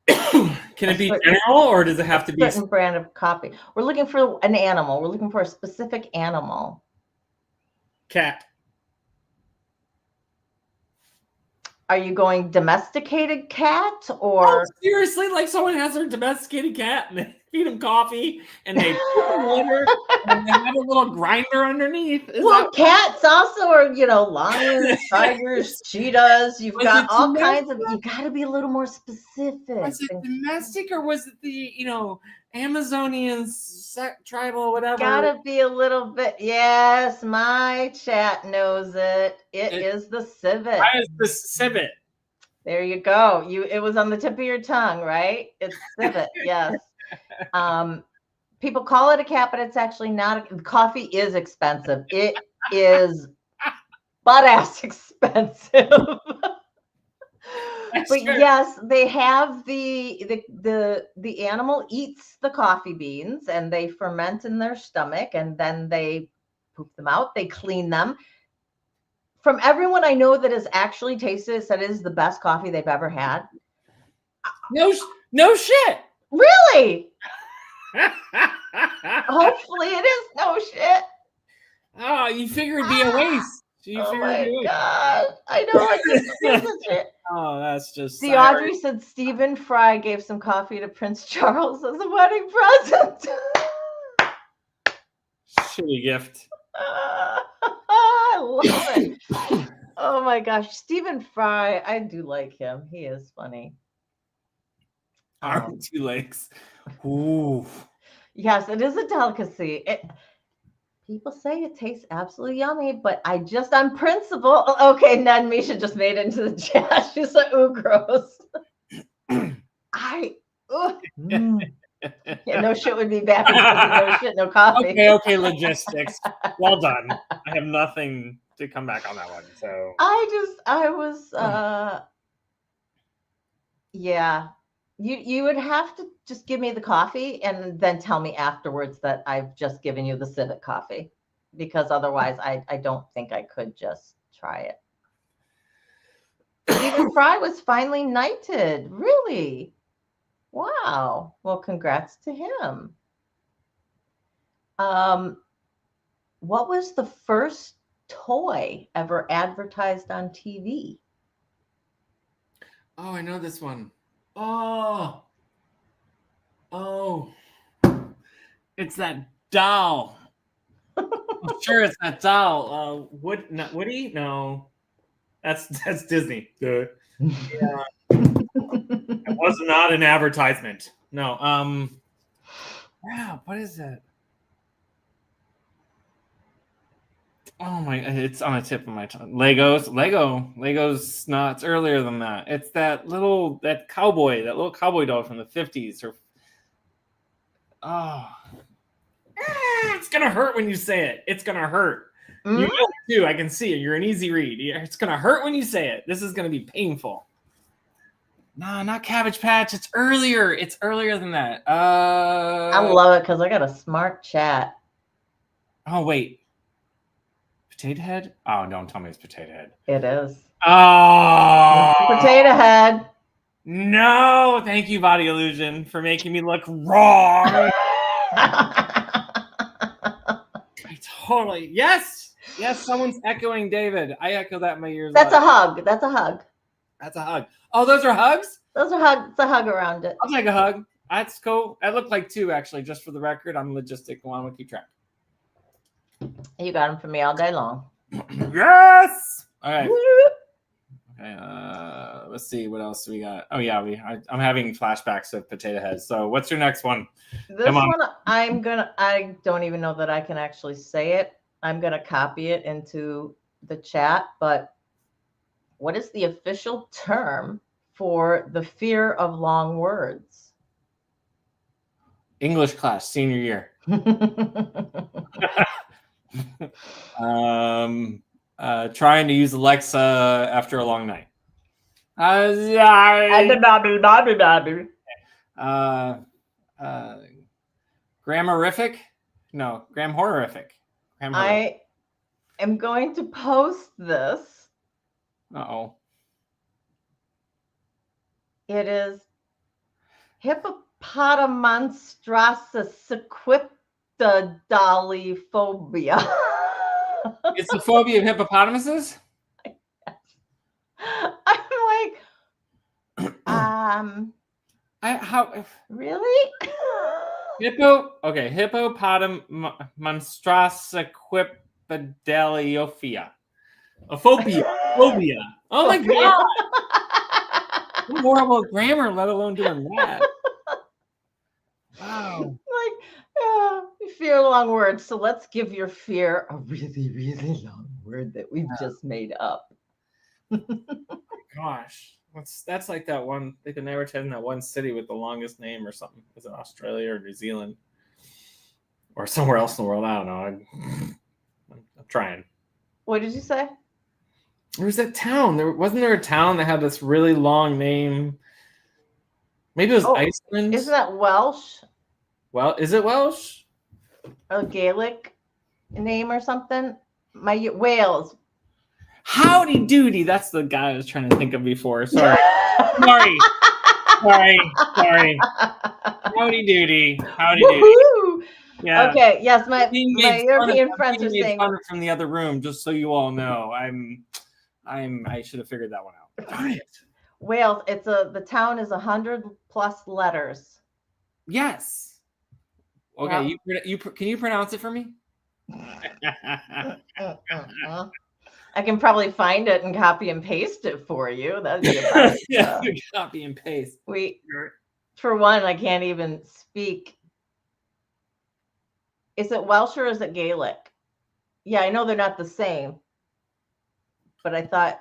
[SPEAKER 3] Can it be general, or does it have to be?
[SPEAKER 2] Certain brand of coffee. We're looking for an animal. We're looking for a specific animal.
[SPEAKER 3] Cat.
[SPEAKER 2] Are you going domesticated cat or
[SPEAKER 3] Oh, seriously, like someone has their domesticated cat and they feed him coffee and they put water and they have a little grinder underneath. Is
[SPEAKER 2] well,
[SPEAKER 3] that-
[SPEAKER 2] cats also are, lions, tigers, cheetahs. You've
[SPEAKER 3] Was
[SPEAKER 2] got
[SPEAKER 3] it
[SPEAKER 2] all kinds of. You got to be a little more specific.
[SPEAKER 3] Was it domestic or was it the Amazonian tribal whatever?
[SPEAKER 2] Gotta be a little bit. Yes, my chat knows it. It is the civet.
[SPEAKER 3] Why is the civet?
[SPEAKER 2] There you go. It was on the tip of your tongue, right? It's civet. Yes. People call it a cat, but it's actually not. Coffee is expensive. It is butt ass expensive. But
[SPEAKER 3] Sure.
[SPEAKER 2] yes, they have the animal eats the coffee beans and they ferment in their stomach and then they poop them out. They clean them. From everyone I know that has actually tasted it, said it is the best coffee they've ever had.
[SPEAKER 3] No shit.
[SPEAKER 2] Really? Hopefully it is no shit.
[SPEAKER 3] Oh, you figured it'd be a waste.
[SPEAKER 2] Oh my god! I know. I just isn't it.
[SPEAKER 3] Oh, that's just.
[SPEAKER 2] See, Audrey said Stephen Fry gave some coffee to Prince Charles as a wedding present.
[SPEAKER 3] Shitty gift.
[SPEAKER 2] I love it. Oh my gosh, Stephen Fry! I do like him. He is funny.
[SPEAKER 3] Arm, 2 legs. Ooh.
[SPEAKER 2] Yes, it is a delicacy. People say it tastes absolutely yummy, but on principle. Okay, Ned Misha just made it into the chat. She's like, ooh, gross. Yeah, no shit would be bad because no shit, no coffee.
[SPEAKER 3] Okay, logistics. Well done. I have nothing to come back on that one. So
[SPEAKER 2] yeah. You would have to just give me the coffee and then tell me afterwards that I've just given you the civet coffee, because otherwise I don't think I could just try it. Stephen Fry was finally knighted. Really? Wow. Well, congrats to him. What was the first toy ever advertised on TV?
[SPEAKER 3] Oh, I know this one. Oh, it's that doll. I'm sure it's that doll. Woody? No, that's Disney. Yeah, it was not an advertisement. No. Wow, what is that? Oh my! It's on the tip of my tongue. Legos. No, it's earlier than that. It's that little little cowboy doll from the 50s. It's gonna hurt when you say it. It's gonna hurt.
[SPEAKER 2] Mm?
[SPEAKER 3] You know it too. I can see it. You're an easy read. It's gonna hurt when you say it. This is gonna be painful. No, not Cabbage Patch. It's earlier. It's earlier than that.
[SPEAKER 2] I love it because I got a smart chat.
[SPEAKER 3] Oh wait. Potato Head? Oh, don't tell me it's Potato Head.
[SPEAKER 2] It is.
[SPEAKER 3] Oh,
[SPEAKER 2] Potato Head.
[SPEAKER 3] No, thank you, Body Illusion, for making me look wrong. Yes, someone's echoing David. I echo that in my ears.
[SPEAKER 2] That's a hug. That's a hug.
[SPEAKER 3] That's a hug. Oh, those are hugs?
[SPEAKER 2] Those are hugs. It's a hug around it.
[SPEAKER 3] I'll take a hug. That's cool. I look like 2, actually, just for the record. I'm logistical. I'm gonna keep track.
[SPEAKER 2] You got them for me all day long.
[SPEAKER 3] Yes. All right. Okay. Let's see what else we got. Oh yeah, I'm having flashbacks of Potato Head. So what's your next one?
[SPEAKER 2] This one, I don't even know that I can actually say it. I'm gonna copy it into the chat. But what is the official term for the fear of long words?
[SPEAKER 3] English class, senior year. Trying to use Alexa after a long night. Grammarific? No, Gramhorrific.
[SPEAKER 2] I am going to post this.
[SPEAKER 3] Uh-oh.
[SPEAKER 2] It is hippopotamonstrosiquipedaliphobia.
[SPEAKER 3] It's the phobia of hippopotamuses?
[SPEAKER 2] I'm like, really?
[SPEAKER 3] Hippopotamonstrosiquipedaliophobia. A phobia. Phobia. Oh my god. I'm horrible at grammar, let alone doing that. Wow.
[SPEAKER 2] Like, fear long words. So let's give your fear a really, really long word that we've just made up.
[SPEAKER 3] Gosh. That's like that one. They can never tell in that one city with the longest name or something. Is it Australia or New Zealand? Or somewhere else in the world? I don't know. I'm trying.
[SPEAKER 2] What did you say?
[SPEAKER 3] There was that town. Wasn't there a town that had this really long name? Maybe it was Iceland.
[SPEAKER 2] Isn't that Welsh?
[SPEAKER 3] Well, is it Welsh?
[SPEAKER 2] A Gaelic name or something? Wales.
[SPEAKER 3] Howdy doody. That's the guy I was trying to think of before. Sorry. Sorry. Howdy doody. Howdy doody.
[SPEAKER 2] Woohoo!
[SPEAKER 3] Yeah.
[SPEAKER 2] Okay. Yes, my
[SPEAKER 3] Being made
[SPEAKER 2] European
[SPEAKER 3] fun
[SPEAKER 2] friends are
[SPEAKER 3] being made
[SPEAKER 2] saying
[SPEAKER 3] fun of from the other room, just so you all know. I should have figured that one out. Darn it.
[SPEAKER 2] Wales. The town is 100 plus letters.
[SPEAKER 3] Yes. Okay.
[SPEAKER 2] Yeah.
[SPEAKER 3] You can you pronounce it for me?
[SPEAKER 2] I can probably find it and copy and paste it for you. That'd be about
[SPEAKER 3] Yeah, copy and paste.
[SPEAKER 2] For one, I can't even speak. Is it Welsh or is it Gaelic? Yeah, I know they're not the same, but I thought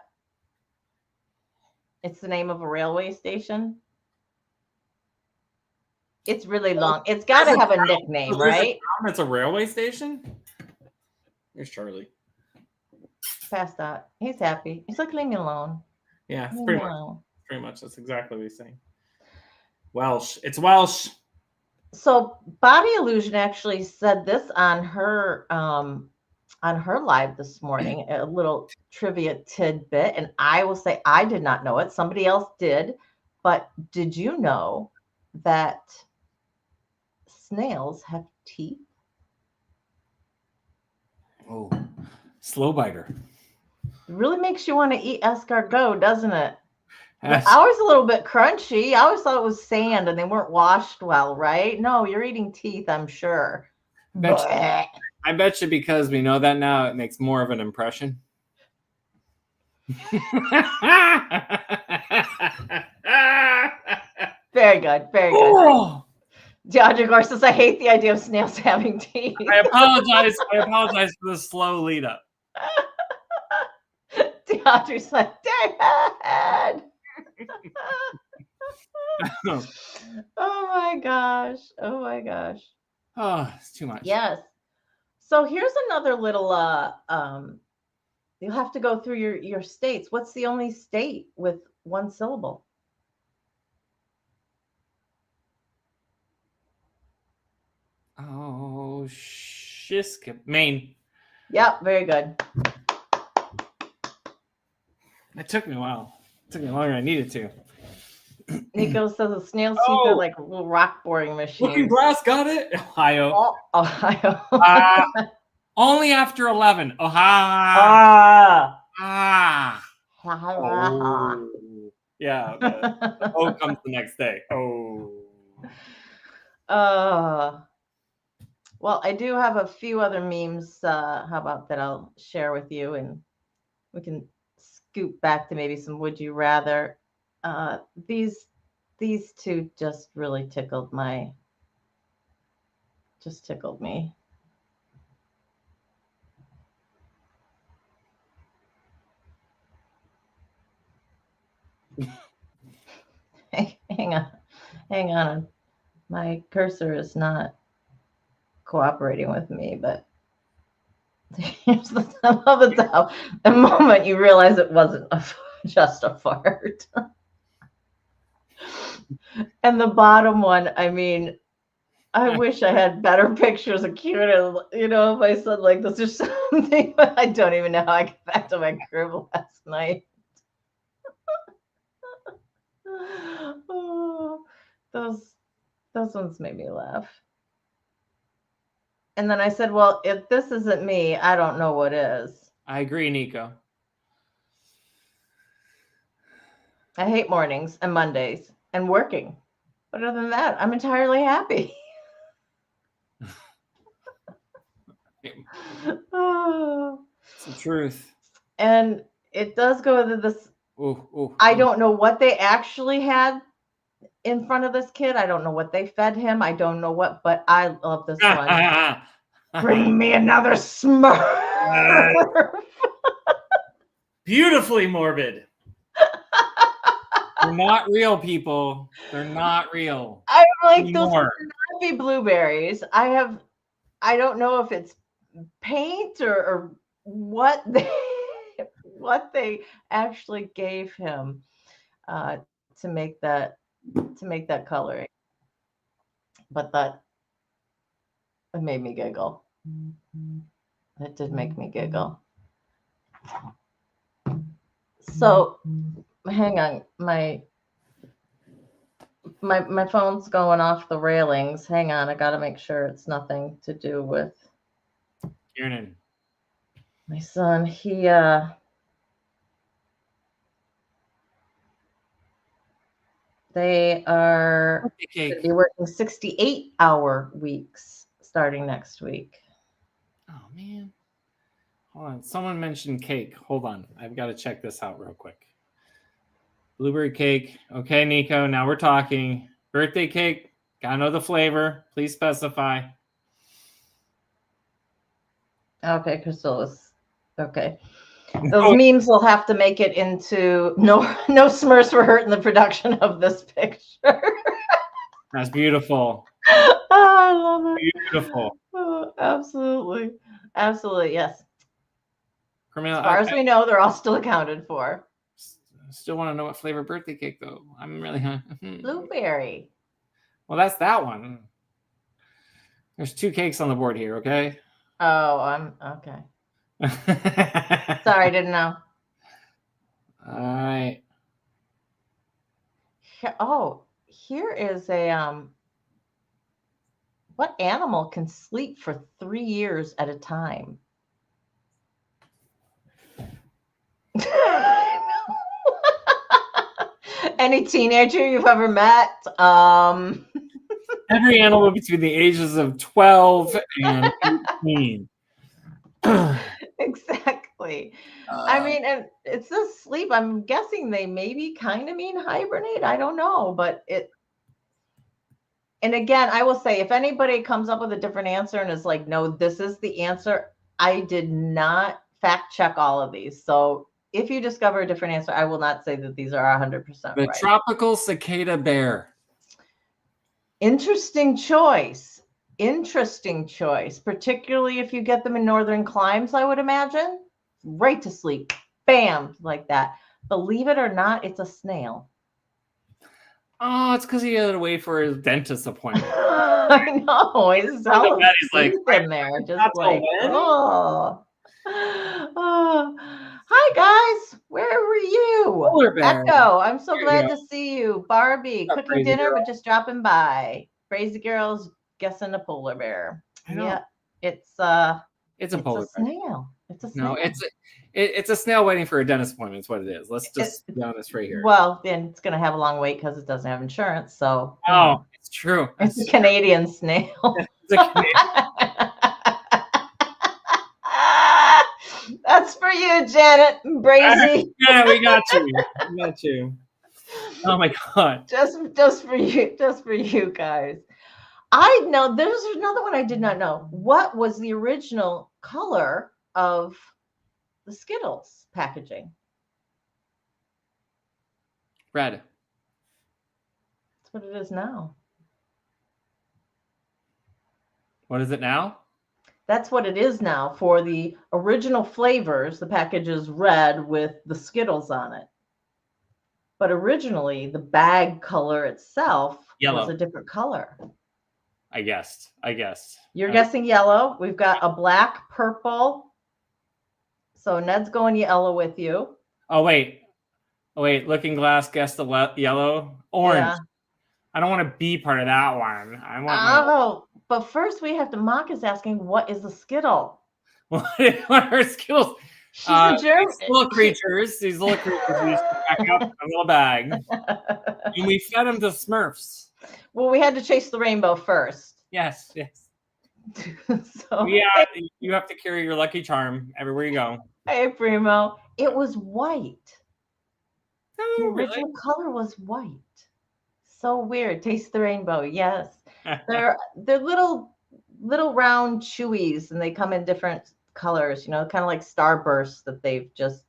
[SPEAKER 2] it's the name of a railway station. It's really long. It's got to have a nickname, right?
[SPEAKER 3] It's a railway station. Here's Charlie.
[SPEAKER 2] Past that. He's happy. He's like, leave me alone.
[SPEAKER 3] Yeah,
[SPEAKER 2] Leave
[SPEAKER 3] pretty
[SPEAKER 2] me
[SPEAKER 3] much.
[SPEAKER 2] alone.
[SPEAKER 3] Pretty much. That's exactly what he's saying. Welsh. It's Welsh.
[SPEAKER 2] So Body Illusion actually said this on her live this morning, a little trivia tidbit, and I will say I did not know it. Somebody else did, but did you know that snails have teeth?
[SPEAKER 3] Oh, slow biter.
[SPEAKER 2] It really makes you want to eat escargot, doesn't it? Ours a little bit crunchy. I always thought it was sand and they weren't washed well, right? No, you're eating teeth, I'm sure.
[SPEAKER 3] I bet you because we know that now, it makes more of an impression.
[SPEAKER 2] Very good. Very good.
[SPEAKER 3] Oh!
[SPEAKER 2] DeAndre Gore says, I hate the idea of snails having teeth.
[SPEAKER 3] I apologize for the slow lead up.
[SPEAKER 2] DeAndre's like, Dad. Oh my gosh. Oh my gosh.
[SPEAKER 3] Oh, it's too much.
[SPEAKER 2] Yes. So here's another little you'll have to go through your states. What's the only state with one syllable?
[SPEAKER 3] Oh, Shiskip. Maine.
[SPEAKER 2] Yeah, very good.
[SPEAKER 3] It took me a while. It took me longer than I needed to.
[SPEAKER 2] Nico says the snail's teeth are like little rock boring machines.
[SPEAKER 3] Looking Glass got it. Ohio.
[SPEAKER 2] Oh, Ohio.
[SPEAKER 3] Only after 11. Ohio.
[SPEAKER 2] Ah.
[SPEAKER 3] Oh. Yeah. The O comes the next day. Oh.
[SPEAKER 2] Well, I do have a few other memes. How about that? I'll share with you, and we can scoop back to maybe some would you rather. These two just really tickled me. Hang on. My cursor is not cooperating with me, but Here's the, I love it how the moment you realize it wasn't just a fart. And the bottom one, I mean, I wish I had better pictures of Kieran. You know, if I said like this or something, but I don't even know how I got back to my crib last night. Oh, those ones made me laugh. And then I said, well, if this isn't me, I don't know what is.
[SPEAKER 3] I agree, Nico.
[SPEAKER 2] I hate mornings and Mondays and working. But other than that, I'm entirely happy. Oh.
[SPEAKER 3] It's the truth.
[SPEAKER 2] And it does go into this.
[SPEAKER 3] Ooh,
[SPEAKER 2] I don't know what they actually had in front of this kid. I don't know what they fed him. I don't know what, but I love this one. Bring me another Smurf.
[SPEAKER 3] Beautifully morbid. They're not real, people. They're not real.
[SPEAKER 2] I like those
[SPEAKER 3] Anymore.
[SPEAKER 2] happy blueberries. I don't know if it's paint or what they actually gave him to make that coloring. But that it made me giggle. It did make me giggle. So hang on, my phone's going off the railings. Hang on, I gotta make sure it's nothing to do with
[SPEAKER 3] Kieran.
[SPEAKER 2] my son. They are
[SPEAKER 3] Cake.
[SPEAKER 2] going to be working 68-hour weeks starting next week.
[SPEAKER 3] Oh man. Hold on. Someone mentioned cake. Hold on. I've got to check this out real quick. Blueberry cake. Okay, Nico. Now we're talking. Birthday cake. Gotta know the flavor. Please specify.
[SPEAKER 2] Okay, Crystal. Okay. Those memes will have to make it into no Smurfs were hurt in the production of this picture.
[SPEAKER 3] That's beautiful.
[SPEAKER 2] Oh, I love it.
[SPEAKER 3] Beautiful.
[SPEAKER 2] Oh, absolutely. Absolutely, yes.
[SPEAKER 3] Carmela,
[SPEAKER 2] As far as we know, they're all still accounted for.
[SPEAKER 3] Still want to know what flavor birthday cake though. I'm really
[SPEAKER 2] Blueberry.
[SPEAKER 3] Well, that's that one. There's 2 cakes on the board here, okay?
[SPEAKER 2] Oh, I'm okay. Sorry, didn't know.
[SPEAKER 3] All right.
[SPEAKER 2] Oh, here is a what animal can sleep for 3 years at a time? Any teenager you've ever met?
[SPEAKER 3] Every animal between the ages of 12 and 18.
[SPEAKER 2] Exactly. I mean, and it says sleep. I'm guessing they maybe kind of mean hibernate. I don't know, but and again, I will say if anybody comes up with a different answer and is like, no, this is the answer, I did not fact check all of these. So if you discover a different answer, I will not say that these are 100%
[SPEAKER 3] The
[SPEAKER 2] right.
[SPEAKER 3] tropical cicada bear.
[SPEAKER 2] Interesting choice. Interesting choice, particularly if you get them in northern climes, I would imagine. Right to sleep. Bam, like that. Believe it or not, it's a snail.
[SPEAKER 3] Oh, it's because he had to wait for his dentist appointment.
[SPEAKER 2] I know. He's all
[SPEAKER 3] He's like,
[SPEAKER 2] in there. Just
[SPEAKER 3] that's
[SPEAKER 2] like,
[SPEAKER 3] a wedding?
[SPEAKER 2] oh. Hi, guys. Where were you?
[SPEAKER 3] Polar bear.
[SPEAKER 2] Echo, I'm so
[SPEAKER 3] There you
[SPEAKER 2] glad
[SPEAKER 3] go.
[SPEAKER 2] to see you. Barbie,
[SPEAKER 3] What's up,
[SPEAKER 2] cooking
[SPEAKER 3] Crazy
[SPEAKER 2] dinner,
[SPEAKER 3] Girl?
[SPEAKER 2] but just dropping by. Crazy Girl's guessing a polar bear.
[SPEAKER 3] I know.
[SPEAKER 2] Yeah,
[SPEAKER 3] It's a
[SPEAKER 2] it's
[SPEAKER 3] polar
[SPEAKER 2] a
[SPEAKER 3] bear.
[SPEAKER 2] snail. It's a snail.
[SPEAKER 3] No, it's a snail waiting for a dentist appointment. Is what it is. Let's just be honest right here.
[SPEAKER 2] Well, then it's going to have a long wait because it doesn't have insurance. So,
[SPEAKER 3] Oh, it's true.
[SPEAKER 2] it's a Canadian snail.
[SPEAKER 3] It's a Canadian-
[SPEAKER 2] That's for you, Janet Brazy.
[SPEAKER 3] Yeah, we got you. We got you. Oh my god.
[SPEAKER 2] Just for you guys. I know there's another one I did not know. What was the original color of the Skittles packaging?
[SPEAKER 3] Red.
[SPEAKER 2] That's what it is now.
[SPEAKER 3] What is it now?
[SPEAKER 2] That's what it is now. For the original flavors, the package is red with the Skittles on it. But originally, the bag color itself was
[SPEAKER 3] Yellow.
[SPEAKER 2] a different color.
[SPEAKER 3] I guessed.
[SPEAKER 2] You're guessing yellow. We've got a black, purple. So Ned's going yellow with you.
[SPEAKER 3] Oh wait. Looking Glass guessed the yellow. Orange.
[SPEAKER 2] Yeah.
[SPEAKER 3] I don't want to be part of that one. I want.
[SPEAKER 2] Oh, but first we have to. Mock is asking, what is a Skittle?
[SPEAKER 3] What are Skittles?
[SPEAKER 2] She's a German.
[SPEAKER 3] These little creatures we used to pack up in a little bag, and we fed them to Smurfs.
[SPEAKER 2] Well, we had to chase the rainbow first.
[SPEAKER 3] Yes.
[SPEAKER 2] So
[SPEAKER 3] Yeah, you have to carry your Lucky Charm everywhere you go.
[SPEAKER 2] hey, Primo, it was white. The
[SPEAKER 3] Oh, really?
[SPEAKER 2] original color was white. So weird. Taste the rainbow. Yes, they're little round chewies, and they come in different colors. You know, kind of like Starbursts that they've just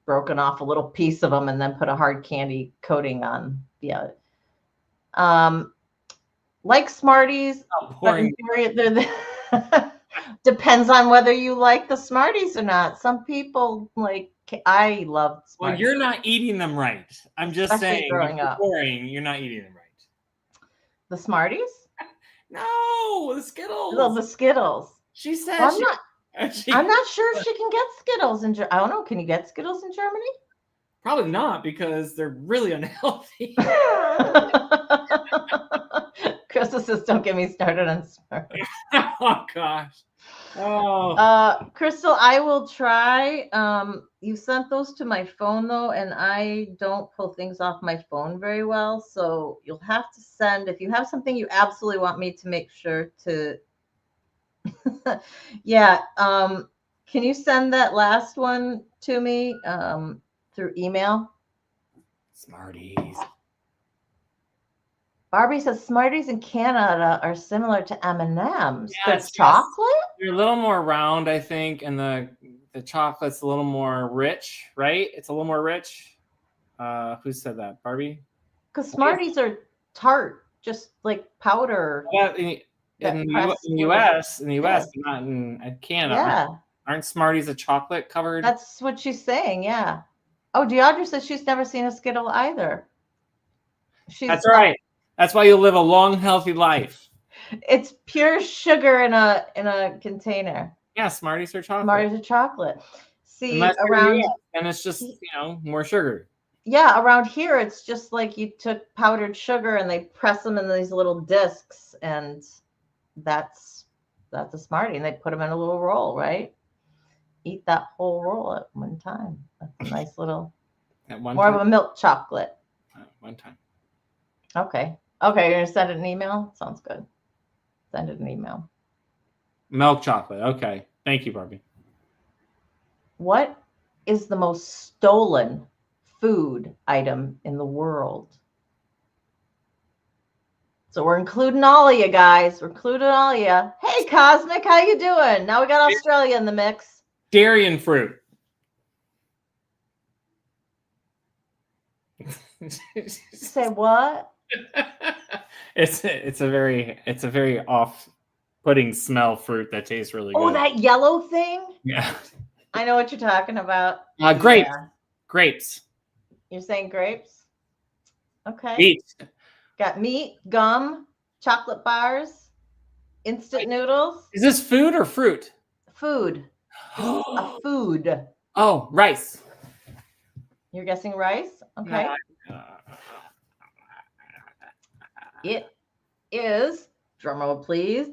[SPEAKER 2] broken off a little piece of them and then put a hard candy coating on. Yeah. Like Smarties,
[SPEAKER 3] Oh,
[SPEAKER 2] but
[SPEAKER 3] boring.
[SPEAKER 2] depends on whether you like the Smarties or not. Some people like. I love Smarties.
[SPEAKER 3] Well, you're not eating them right. I'm just
[SPEAKER 2] Especially
[SPEAKER 3] saying.
[SPEAKER 2] growing
[SPEAKER 3] If you're
[SPEAKER 2] up.
[SPEAKER 3] boring, you're not eating them right.
[SPEAKER 2] The Smarties?
[SPEAKER 3] No, the Skittles.
[SPEAKER 2] No, the Skittles.
[SPEAKER 3] She said
[SPEAKER 2] Well,
[SPEAKER 3] she
[SPEAKER 2] I'm not sure if she can get Skittles in Germany. I don't know. Can you get Skittles in Germany?
[SPEAKER 3] probably not because they're really unhealthy.
[SPEAKER 2] Crystal says, don't get me started on Smarties.
[SPEAKER 3] Oh gosh. Oh.
[SPEAKER 2] Crystal, I will try. You sent those to my phone though, and I don't pull things off my phone very well. So you'll have to send, if you have something you absolutely want me to make sure to. Yeah. Can you send that last one to me through email?
[SPEAKER 3] Smarties.
[SPEAKER 2] Barbie says Smarties in Canada are similar to M&Ms.
[SPEAKER 3] Yeah,
[SPEAKER 2] It's chocolate?
[SPEAKER 3] They're a little more round, I think, and the chocolate's a little more rich, right? It's a little more rich. Who said that? Barbie?
[SPEAKER 2] Because Smarties are tart, just like powder.
[SPEAKER 3] Yeah, in the US, not in Canada.
[SPEAKER 2] Yeah,
[SPEAKER 3] Aren't Smarties a chocolate covered?
[SPEAKER 2] that's what she's saying. Yeah. Oh, Deandra says she's never seen a Skittle either.
[SPEAKER 3] That's right. That's why you'll live a long, healthy life.
[SPEAKER 2] It's pure sugar in a container.
[SPEAKER 3] Yeah, Smarties are chocolate.
[SPEAKER 2] Smarties are chocolate. See,
[SPEAKER 3] Unless you're
[SPEAKER 2] around
[SPEAKER 3] US, and it's just more sugar.
[SPEAKER 2] yeah, around here it's just like you took powdered sugar and they press them in these little discs, and that's a Smartie, and they put them in a little roll, right? Eat that whole roll at one time. That's a nice little
[SPEAKER 3] At one
[SPEAKER 2] more
[SPEAKER 3] time.
[SPEAKER 2] of a milk chocolate.
[SPEAKER 3] At one time.
[SPEAKER 2] Okay, you're gonna send it an email. Sounds good. Send it an email.
[SPEAKER 3] Milk chocolate. Okay. Thank you, Barbie.
[SPEAKER 2] What is the most stolen food item in the world? So we're including all of you guys. We're including all of you. Hey, Cosmic, how you doing? Now we got Australia in the mix.
[SPEAKER 3] Darian fruit.
[SPEAKER 2] Say what?
[SPEAKER 3] It's a very off-putting smell fruit that tastes really good.
[SPEAKER 2] Oh, that yellow thing?
[SPEAKER 3] Yeah.
[SPEAKER 2] I know what you're talking about.
[SPEAKER 3] Grapes.
[SPEAKER 2] Yeah.
[SPEAKER 3] Grapes.
[SPEAKER 2] You're saying grapes? Okay.
[SPEAKER 3] Meat.
[SPEAKER 2] Got meat, gum, chocolate bars, instant noodles,
[SPEAKER 3] Is this food or fruit?
[SPEAKER 2] food. A food.
[SPEAKER 3] Oh, rice.
[SPEAKER 2] You're guessing rice? Okay. It is, drum roll please,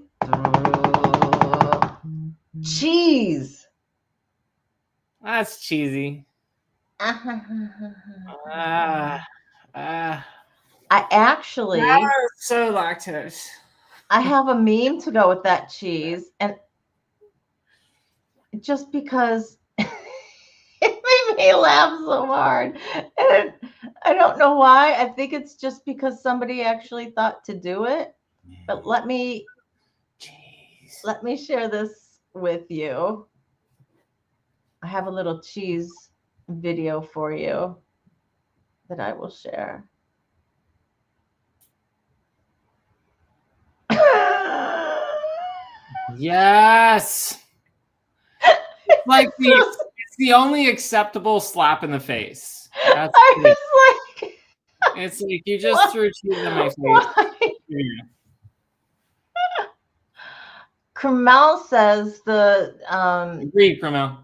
[SPEAKER 2] cheese.
[SPEAKER 3] That's cheesy.
[SPEAKER 2] I
[SPEAKER 3] Ah.
[SPEAKER 2] actually,
[SPEAKER 3] So lactose.
[SPEAKER 2] I have a meme to go with that cheese, and just because it made me laugh so hard. And I don't know why. I think it's just because somebody actually thought to do it. But let me share this with you. I have a little cheese video for you that I will share.
[SPEAKER 3] Yes. Like it's the only acceptable slap in the face. That's
[SPEAKER 2] I
[SPEAKER 3] it.
[SPEAKER 2] was like,
[SPEAKER 3] It's like you just threw cheese in my face.
[SPEAKER 2] why?
[SPEAKER 3] Yeah.
[SPEAKER 2] Kermel says the
[SPEAKER 3] Agreed, Cromel.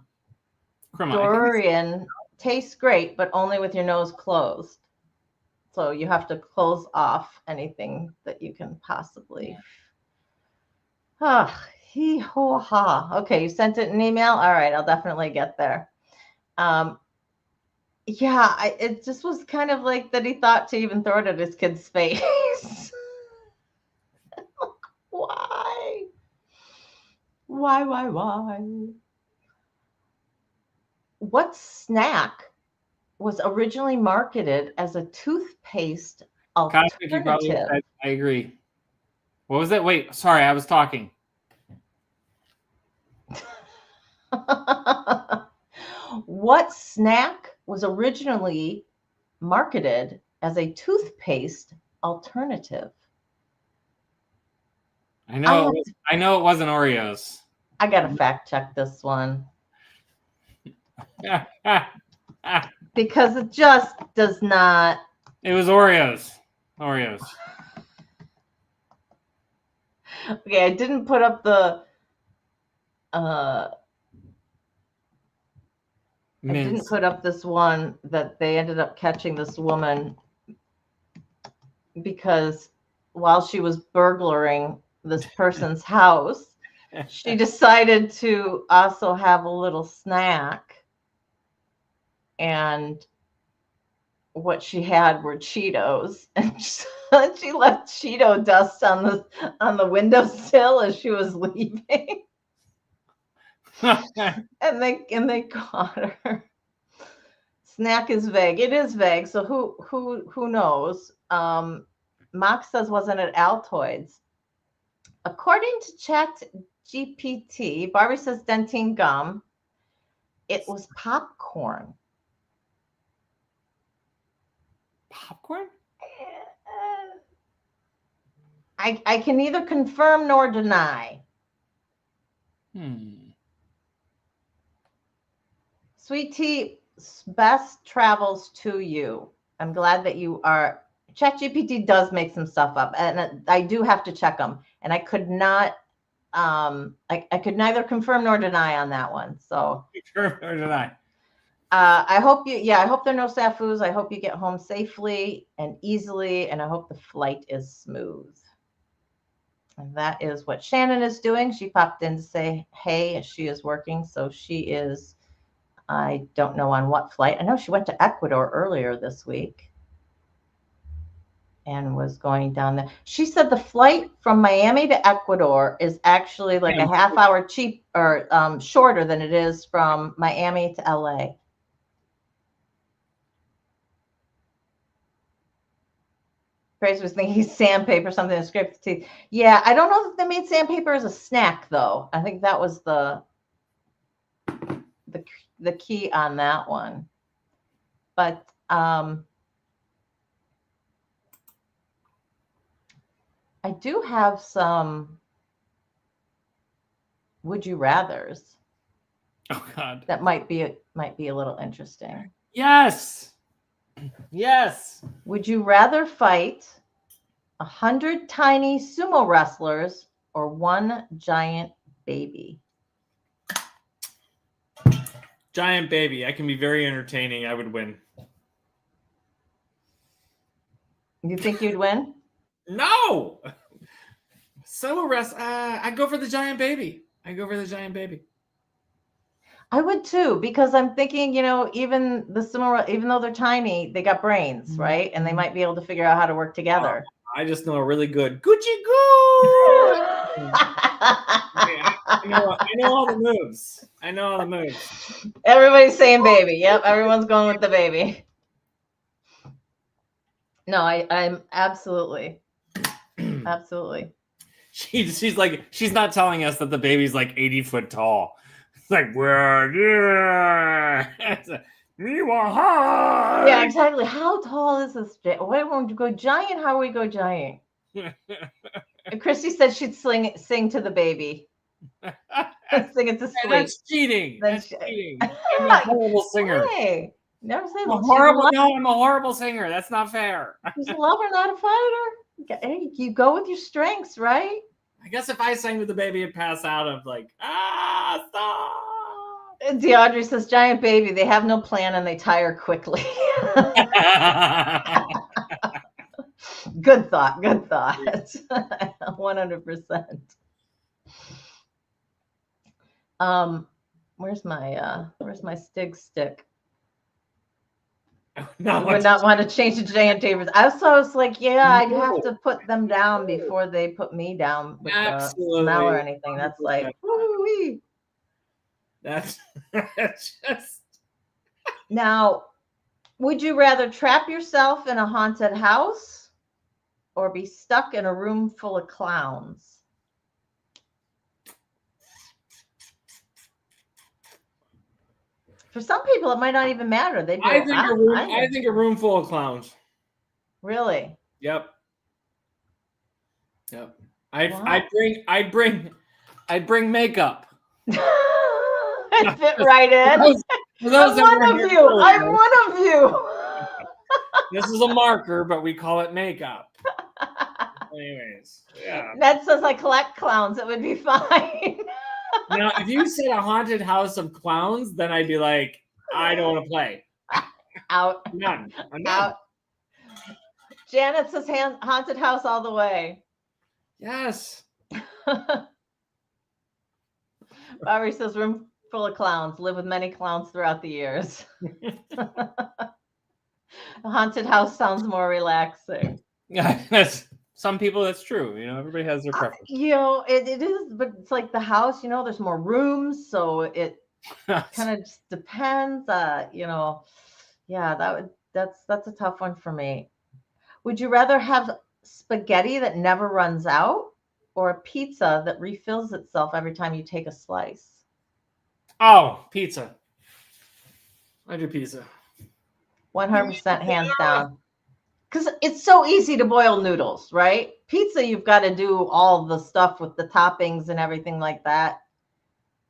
[SPEAKER 2] durian tastes great, but only with your nose closed. So you have to close off anything that you can possibly. Ah, hee ho ha. Okay, you sent it an email. All right, I'll definitely get there. Yeah, it just was kind of like that he thought to even throw it at his kid's face. Why? Why? What snack was originally marketed as a toothpaste
[SPEAKER 3] Cosmic, you probably
[SPEAKER 2] alternative?
[SPEAKER 3] said, I agree. What was it? Wait, sorry, I was talking.
[SPEAKER 2] What snack was originally marketed as a toothpaste alternative?
[SPEAKER 3] I know it wasn't Oreos.
[SPEAKER 2] I gotta fact check this one because it just does not.
[SPEAKER 3] It was Oreos. Oreos.
[SPEAKER 2] Okay, I didn't put up the. I didn't
[SPEAKER 3] Mints.
[SPEAKER 2] put up this one that they ended up catching this woman because while she was burglaring this person's house, she decided to also have a little snack. And what she had were Cheetos. And she left Cheeto dust on the windowsill as she was leaving. And they caught her. Snack is vague. It is vague. So who knows? Mock says wasn't it Altoids? According to Chat GPT, Barbie says Dentine gum. It was popcorn.
[SPEAKER 3] Popcorn?
[SPEAKER 2] I can neither confirm nor deny. Sweet Tea, best travels to you. I'm glad that you are. ChatGPT does make some stuff up, and I do have to check them. And I could not, I could neither confirm nor deny on that one. So
[SPEAKER 3] Confirm or deny?
[SPEAKER 2] I hope I hope there are no snafus. I hope you get home safely and easily, and I hope the flight is smooth. And that is what Shannon is doing. She popped in to say, hey, she is working. So she is, I don't know on what flight. I know she went to Ecuador earlier this week and was going down there. She said the flight from Miami to Ecuador is actually like a half hour cheap or shorter than it is from Miami to LA. Grace was thinking sandpaper, something to scrape the teeth. Yeah, I don't know if they made sandpaper as a snack, though. I think that was the key on that one. But I do have some would you rathers.
[SPEAKER 3] Oh God.
[SPEAKER 2] That might be a little interesting.
[SPEAKER 3] Yes. Yes.
[SPEAKER 2] Would you rather fight 100 tiny sumo wrestlers or one giant baby?
[SPEAKER 3] Giant baby. I can be very entertaining. I would win.
[SPEAKER 2] You think you'd win?
[SPEAKER 3] No. Sumo wrestling. I'd go for the giant baby.
[SPEAKER 2] I would too, because I'm thinking, even the sumo, even though they're tiny, they got brains, right? And they might be able to figure out how to work together.
[SPEAKER 3] I just know a really good Gucci Goo. I know all the moves.
[SPEAKER 2] Everybody's saying baby. Yep, everyone's going with the baby. No, I'm absolutely.
[SPEAKER 3] She's like, she's not telling us that the baby's like 80 foot tall. It's like, well, yeah.
[SPEAKER 2] Yeah, exactly. How tall is this? Why won't you go giant? How do we go giant? Christy said she'd sing to the baby. Sing it to sleep.
[SPEAKER 3] That's cheating.
[SPEAKER 2] That's
[SPEAKER 3] That's cheating. I'm a horrible singer.
[SPEAKER 2] Hey, never say
[SPEAKER 3] I'm a horrible. No, I'm a horrible singer. That's not fair.
[SPEAKER 2] She's a lover, not a fighter. Hey, you go with your strengths, right?
[SPEAKER 3] I guess if I sang with the baby, it'd pass out of like, stop.
[SPEAKER 2] And DeAudrey says, "Giant baby, they have no plan and they tire quickly." Good thought. Good thought. 100%. Where's my Stig stick?
[SPEAKER 3] No,
[SPEAKER 2] Would not want to change to Giant Davis. I was like, yeah, I'd have to put them down before they put me down with the smell or anything. That's like, woo-wee.
[SPEAKER 3] That's just.
[SPEAKER 2] Now, would you rather trap yourself in a haunted house or be stuck in a room full of clowns? For some people, it might not even matter. They'd be
[SPEAKER 3] I
[SPEAKER 2] like,
[SPEAKER 3] think a room full of clowns.
[SPEAKER 2] Really?
[SPEAKER 3] Yep. Yep.
[SPEAKER 2] Wow.
[SPEAKER 3] I'd bring makeup.
[SPEAKER 2] I fit right in.
[SPEAKER 3] For those that
[SPEAKER 2] I'm
[SPEAKER 3] weren't
[SPEAKER 2] one
[SPEAKER 3] here
[SPEAKER 2] of you.
[SPEAKER 3] earlier,
[SPEAKER 2] I'm one of you.
[SPEAKER 3] This is a marker, but we call it makeup. Anyways, yeah.
[SPEAKER 2] That says I collect clowns. It would be fine.
[SPEAKER 3] Now, if you said a haunted house of clowns, then I'd be like, I don't want to play.
[SPEAKER 2] Out.
[SPEAKER 3] I'm done. I'm done.
[SPEAKER 2] Out. Janet says haunted house all the way.
[SPEAKER 3] Yes.
[SPEAKER 2] Barbie says room full of clowns. Live with many clowns throughout the years. A haunted house sounds more relaxing.
[SPEAKER 3] Yeah, that's some people. That's true. You know, everybody has their preference.
[SPEAKER 2] You know, it is, but it's like the house. You know, there's more rooms, so it kind of just depends. You know, yeah, that's a tough one for me. Would you rather have spaghetti that never runs out or a pizza that refills itself every time you take a slice?
[SPEAKER 3] Oh, pizza. I do pizza.
[SPEAKER 2] 100% hands down. Because it's so easy to boil noodles, right? Pizza, you've got to do all the stuff with the toppings and everything like that.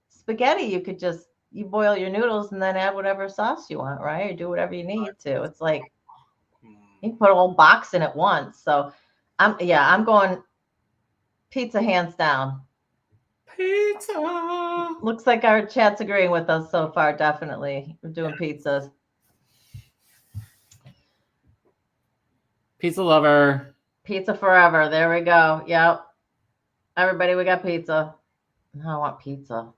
[SPEAKER 2] Spaghetti, you boil your noodles and then add whatever sauce you want, right? Or do whatever you need to. It's like you can put a whole box in at once. So I'm going pizza hands down.
[SPEAKER 3] Pizza.
[SPEAKER 2] Looks like our chat's agreeing with us so far. Definitely. We're doing pizzas.
[SPEAKER 3] Pizza lover.
[SPEAKER 2] Pizza forever. There we go. Yep. Everybody, we got pizza. Now I want pizza.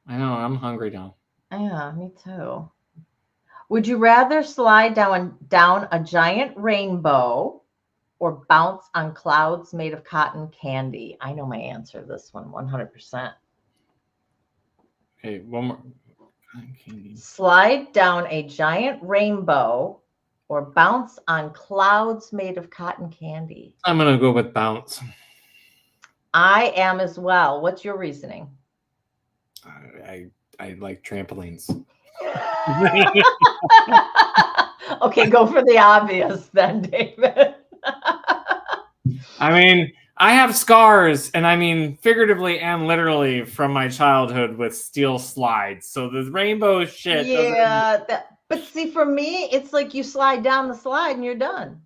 [SPEAKER 3] I know. I'm hungry now.
[SPEAKER 2] Yeah, me too. Would you rather slide down a giant rainbow or bounce on clouds made of cotton candy? I know my answer to this one 100%.
[SPEAKER 3] Okay, one more.
[SPEAKER 2] Slide down a giant rainbow or bounce on clouds made of cotton candy.
[SPEAKER 3] I'm going to go with bounce.
[SPEAKER 2] I am as well. What's your reasoning?
[SPEAKER 3] I like trampolines.
[SPEAKER 2] Okay, go for the obvious then, David.
[SPEAKER 3] I mean, I have scars, and I mean figuratively and literally from my childhood with steel slides. So the rainbow shit.
[SPEAKER 2] Yeah, but see, for me, it's like you slide down the slide and you're done.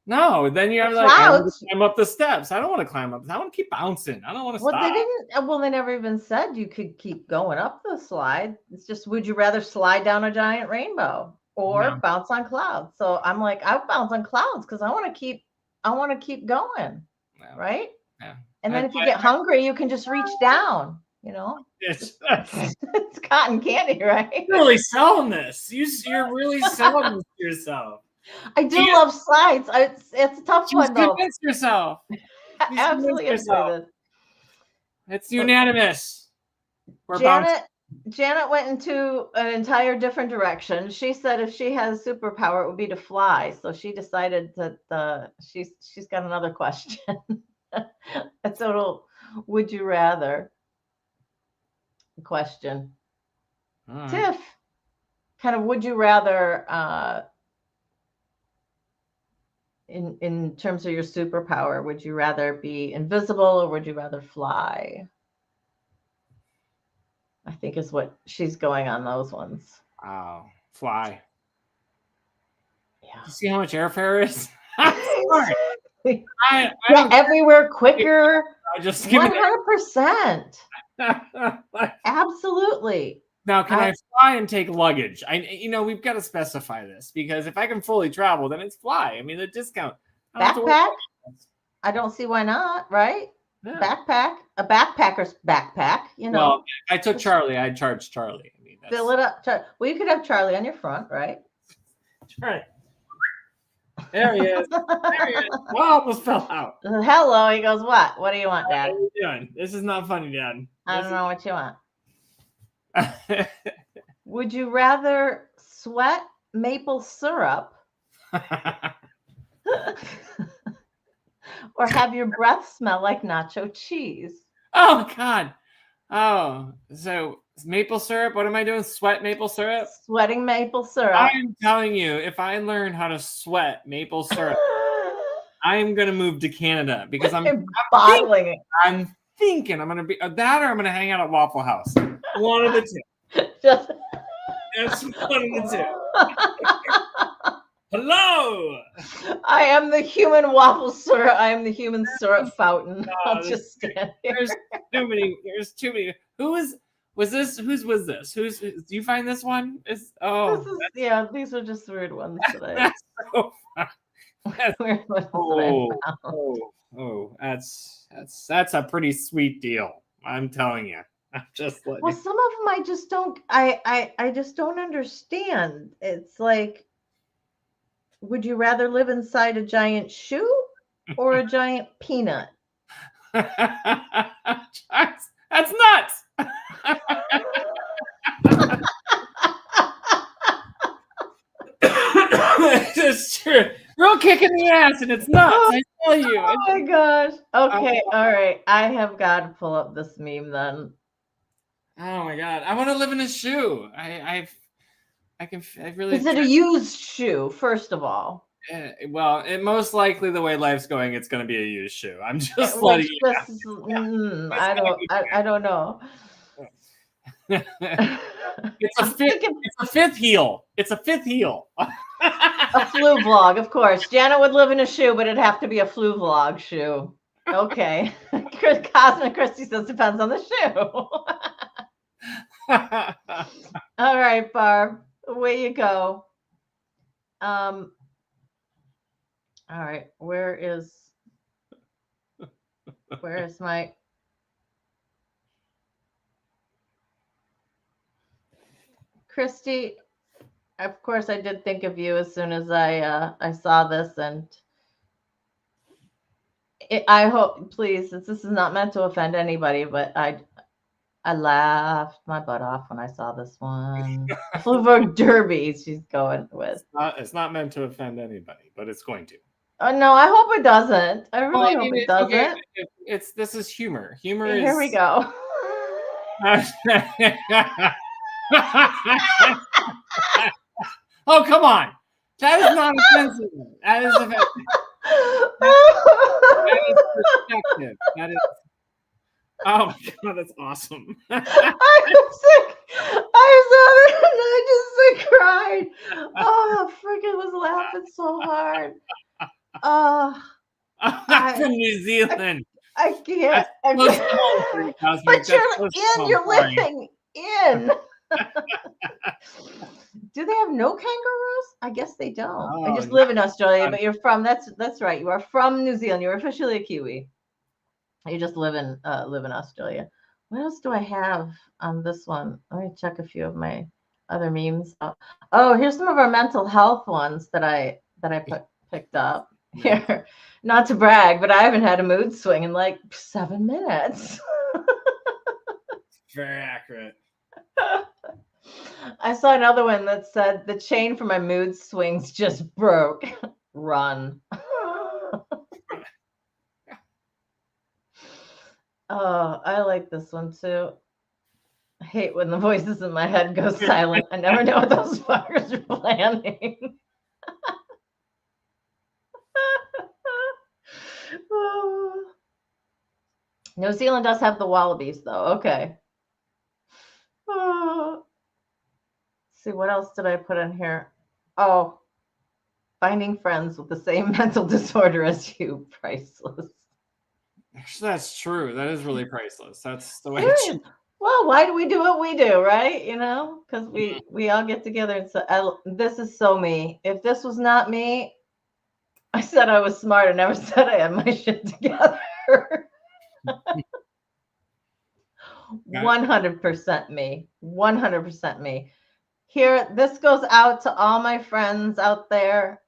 [SPEAKER 3] No, then you have
[SPEAKER 2] The
[SPEAKER 3] like I want
[SPEAKER 2] clouds.
[SPEAKER 3] to climb up the steps. I don't want to climb up. I want to keep bouncing. I don't want to
[SPEAKER 2] Well,
[SPEAKER 3] stop.
[SPEAKER 2] they didn't. Well, they never even said you could keep going up the slide. It's just, would you rather slide down a giant rainbow or
[SPEAKER 3] Yeah.
[SPEAKER 2] bounce on clouds? So I'm like, I would bounce on clouds because I want to keep going,
[SPEAKER 3] Yeah.
[SPEAKER 2] right?
[SPEAKER 3] Yeah.
[SPEAKER 2] And then if you get hungry, you can just reach down. You know,
[SPEAKER 3] It's
[SPEAKER 2] it's cotton candy, right?
[SPEAKER 3] you're really selling this. You're really selling this to yourself.
[SPEAKER 2] I do
[SPEAKER 3] Yeah.
[SPEAKER 2] love slides. It's a tough
[SPEAKER 3] Just
[SPEAKER 2] one though.
[SPEAKER 3] convince yourself. Just
[SPEAKER 2] Absolutely
[SPEAKER 3] convince yourself.
[SPEAKER 2] agree with
[SPEAKER 3] It's unanimous. We're bouncing.
[SPEAKER 2] Janet went into an entire different direction. She said if she has a superpower, it would be to fly. So she decided that she's got another question. A total would you rather question.
[SPEAKER 3] All right.
[SPEAKER 2] Tiff, kind of would you rather in terms of your superpower, would you rather be invisible or would you rather fly? I think is what she's going on those ones.
[SPEAKER 3] Oh, fly.
[SPEAKER 2] Yeah.
[SPEAKER 3] You see how much airfare is? I'm sorry. I
[SPEAKER 2] Yeah, everywhere quicker.
[SPEAKER 3] just give me
[SPEAKER 2] 100%.
[SPEAKER 3] that.
[SPEAKER 2] Absolutely.
[SPEAKER 3] Now, can I fly and take luggage? We've got to specify this because if I can fully travel, then it's fly. I mean, the discount. I don't have to worry
[SPEAKER 2] Backpack?
[SPEAKER 3] about this.
[SPEAKER 2] I don't see why not, right?
[SPEAKER 3] Yeah.
[SPEAKER 2] Backpack. A backpacker's backpack,
[SPEAKER 3] Well, I took Charlie. I'd charge Charlie. I mean,
[SPEAKER 2] fill it up. Well, you could have Charlie on your front, right?
[SPEAKER 3] Charlie. There he is. There he is. Oh, I almost fell out.
[SPEAKER 2] Hello. He goes, what? What do you want,
[SPEAKER 3] What
[SPEAKER 2] Dad?
[SPEAKER 3] are you doing? This is not funny, Dad.
[SPEAKER 2] I don't know what you want. Would you rather sweat maple syrup or have your breath smell like nacho cheese?
[SPEAKER 3] Oh, God. Oh, so maple syrup. What am I doing? Sweat maple syrup?
[SPEAKER 2] Sweating maple syrup.
[SPEAKER 3] I'm telling you, if I learn how to sweat maple syrup, I'm going to move to Canada because I'm
[SPEAKER 2] bottling it.
[SPEAKER 3] I'm thinking I'm going to be that or I'm going to hang out at Waffle House. One of the two.
[SPEAKER 2] Just
[SPEAKER 3] That's one of the two. Hello.
[SPEAKER 2] I am the human waffle syrup. I am the human syrup fountain. I'll just stand here.
[SPEAKER 3] There's too many. There's too many. Whose was this? Do you find this one? These are
[SPEAKER 2] just weird ones that I.
[SPEAKER 3] That's so fun.
[SPEAKER 2] Weird ones that I found.
[SPEAKER 3] That's a pretty sweet deal. I'm telling you. I'm just letting
[SPEAKER 2] Well, some of them I just don't. I just don't understand. It's like, would you rather live inside a giant shoe or a giant peanut?
[SPEAKER 3] That's nuts. It's true. Real kick in the ass, and it's nuts. I tell you.
[SPEAKER 2] Oh my gosh. Okay. All right. I have got to pull up this meme then.
[SPEAKER 3] Oh my God. I want to live in a shoe. I really.
[SPEAKER 2] Is it a used shoe? First of all.
[SPEAKER 3] Well, most likely the way life's going, it's going to be a used shoe. I'm just letting you know.
[SPEAKER 2] I don't know.
[SPEAKER 3] It's a fifth heel. It's a fifth heel.
[SPEAKER 2] A flu vlog, of course. Janet would live in a shoe, but it'd have to be a flu vlog shoe. Okay. Cosmic Christie says depends on the shoe. All right, Barb. Away you go. All right. Where is my Christy? Of course, I did think of you as soon as I saw this, and I hope, please, this is not meant to offend anybody, but I laughed my butt off when I saw this one. Fluborg Derby, she's going with.
[SPEAKER 3] It's not meant to offend anybody, but it's going to.
[SPEAKER 2] Oh no, I hope it doesn't. I really hope it doesn't.
[SPEAKER 3] Okay. This is humor. Humor is.
[SPEAKER 2] Here we go.
[SPEAKER 3] Oh, come on. That is not offensive. That is offensive. That is perspective. That is. Oh my God, that's awesome.
[SPEAKER 2] I was sick. I saw it and I just cried. Oh, freaking was laughing so hard.
[SPEAKER 3] From New Zealand.
[SPEAKER 2] I can't. But you're living in. Do they have no kangaroos? I guess they don't.
[SPEAKER 3] Oh,
[SPEAKER 2] I just live in Australia, but you're from. That's right. You are from New Zealand. You're officially a Kiwi. You just live in Australia. What else do I have on this one? Let me check a few of my other memes. Oh, here's some of our mental health ones that I picked up here. Not to brag, but I haven't had a mood swing in like 7 minutes.
[SPEAKER 3] Very accurate.
[SPEAKER 2] I saw another one that said the chain for my mood swings just broke. Run. Oh, I like this one too. I hate when the voices in my head go silent. I never know what those fuckers are planning. New Zealand does have the wallabies, though. Okay. Oh. See, what else did I put in here? Oh, finding friends with the same mental disorder as you, priceless.
[SPEAKER 3] Actually, that's true. That is really priceless. That's the way.
[SPEAKER 2] Serious. Well, why do we do what we do, right? You know, because we all get together and say, "This is so me." If this was not me, I said I was smart. I never said I had my shit together. 100% me. 100% me. Here, this goes out to all my friends out there.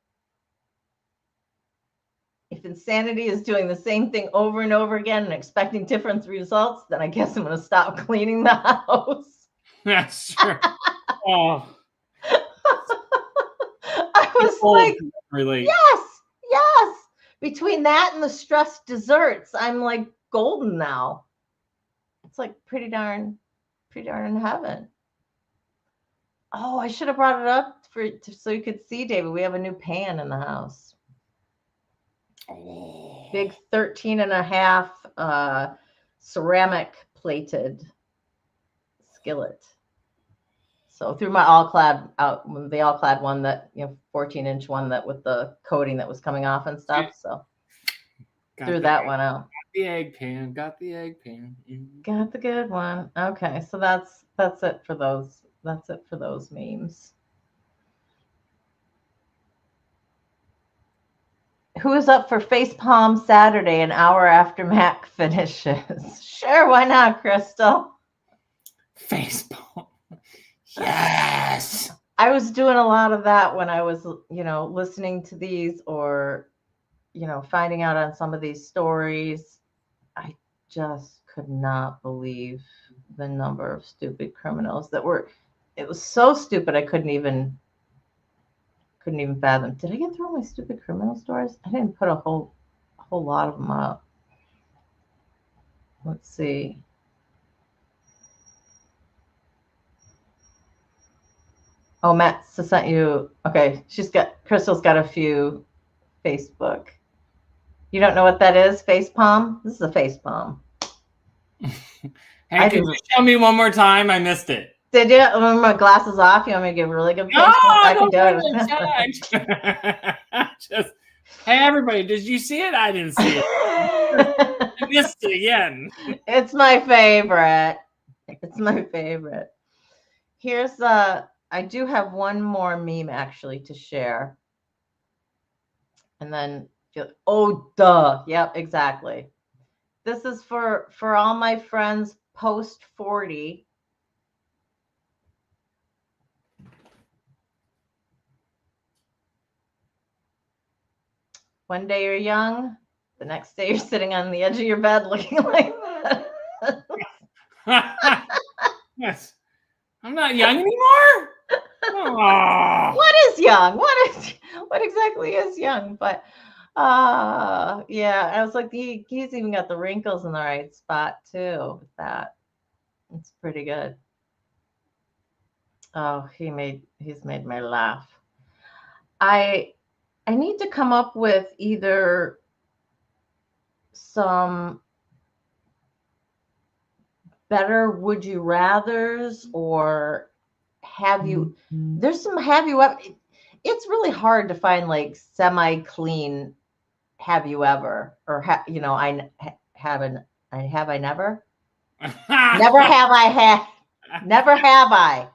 [SPEAKER 2] If insanity is doing the same thing over and over again and expecting different results, then I guess I'm going to stop cleaning the house.
[SPEAKER 3] That's true. Oh,
[SPEAKER 2] I was
[SPEAKER 3] old
[SPEAKER 2] like,
[SPEAKER 3] can relate.
[SPEAKER 2] yes. Between that and the stressed desserts, I'm like golden now. It's like pretty darn in heaven. Oh, I should have brought it up so you could see, David. We have a new pan in the house.
[SPEAKER 3] Oh.
[SPEAKER 2] Big 13.5 ceramic plated skillet. So through my the all clad one that 14-inch one that with the coating that was coming off and stuff. So threw that one out.
[SPEAKER 3] Got the egg pan. Got the egg pan.
[SPEAKER 2] Got the good one. Okay, so that's it for those. That's it for those memes. Who is up for Facepalm Saturday, an hour after Mac finishes? Sure, why not, Crystal?
[SPEAKER 3] Facepalm. Yes.
[SPEAKER 2] I was doing a lot of that when I was, listening to these or, finding out on some of these stories. I just could not believe the number of stupid criminals it was so stupid I couldn't even fathom. Did I get through all my stupid criminal stories? I didn't put a whole lot of them up. Let's see. Oh, Matt sent you. Okay, Crystal's got a few Facebook. You don't know what that is? Facepalm? This is a facepalm.
[SPEAKER 3] Hey, can you show me one more time? I missed it.
[SPEAKER 2] Did you? When my glasses off, you want me to give a really good face? I can do
[SPEAKER 3] it. Just, hey, everybody, did you see it? I didn't see it. I missed it again.
[SPEAKER 2] It's my favorite. Here's I do have one more meme actually to share. And then, oh, duh. Yep, exactly. This is for all my friends post 40. One day you're young, the next day you're sitting on the edge of your bed looking like that.
[SPEAKER 3] Yes. I'm not young anymore. Oh.
[SPEAKER 2] What is young? What exactly is young? But yeah, I was like, he's even got the wrinkles in the right spot too with that. It's pretty good. Oh, he's made me laugh. I need to come up with either some better would you rathers or there's some have you ever. It's really hard to find like semi-clean have you ever or I never have I.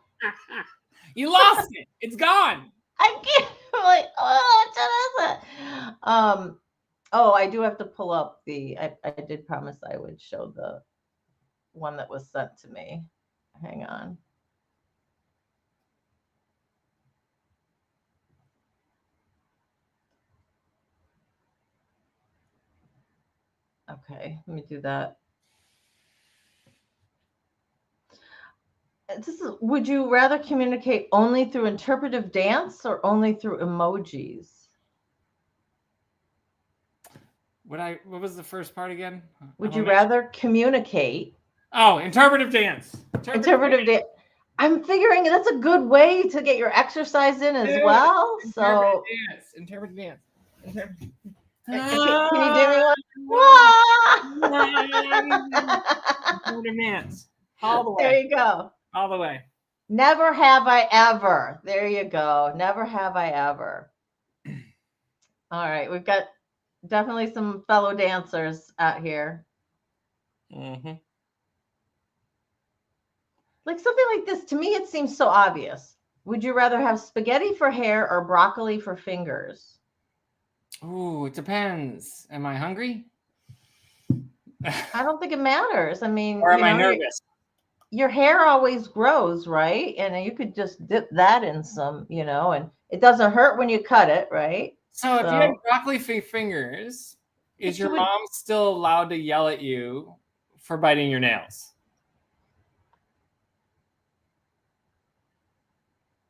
[SPEAKER 3] You lost it. It's gone.
[SPEAKER 2] I can't. I'm like, what is it? Oh, I do have to pull up I did promise I would show the one that was sent to me. Hang on. Okay, let me do that. Would you rather communicate only through interpretive dance or only through emojis?
[SPEAKER 3] What was the first part again?
[SPEAKER 2] Would you rather communicate?
[SPEAKER 3] Oh, interpretive dance.
[SPEAKER 2] Interpretive dance. I'm figuring that's a good way to get your exercise in as well. So
[SPEAKER 3] interpretive dance.
[SPEAKER 2] Can you do me one?
[SPEAKER 3] Interpretive dance. All the way.
[SPEAKER 2] There you go.
[SPEAKER 3] All the way.
[SPEAKER 2] Never have I ever. There you go. Never have I ever. All right. We've got definitely some fellow dancers out here.
[SPEAKER 3] Mm-hmm.
[SPEAKER 2] Like something like this, to me, it seems so obvious. Would you rather have spaghetti for hair or broccoli for fingers?
[SPEAKER 3] Ooh, it depends. Am I hungry?
[SPEAKER 2] I don't think it matters. I mean,
[SPEAKER 3] Or am I
[SPEAKER 2] your-
[SPEAKER 3] nervous?
[SPEAKER 2] Your hair always grows, right? And you could just dip that in some, and it doesn't hurt when you cut it, right?
[SPEAKER 3] So if you have broccoli fingers, is
[SPEAKER 2] But
[SPEAKER 3] your
[SPEAKER 2] you would-
[SPEAKER 3] mom still allowed to yell at you for biting your nails?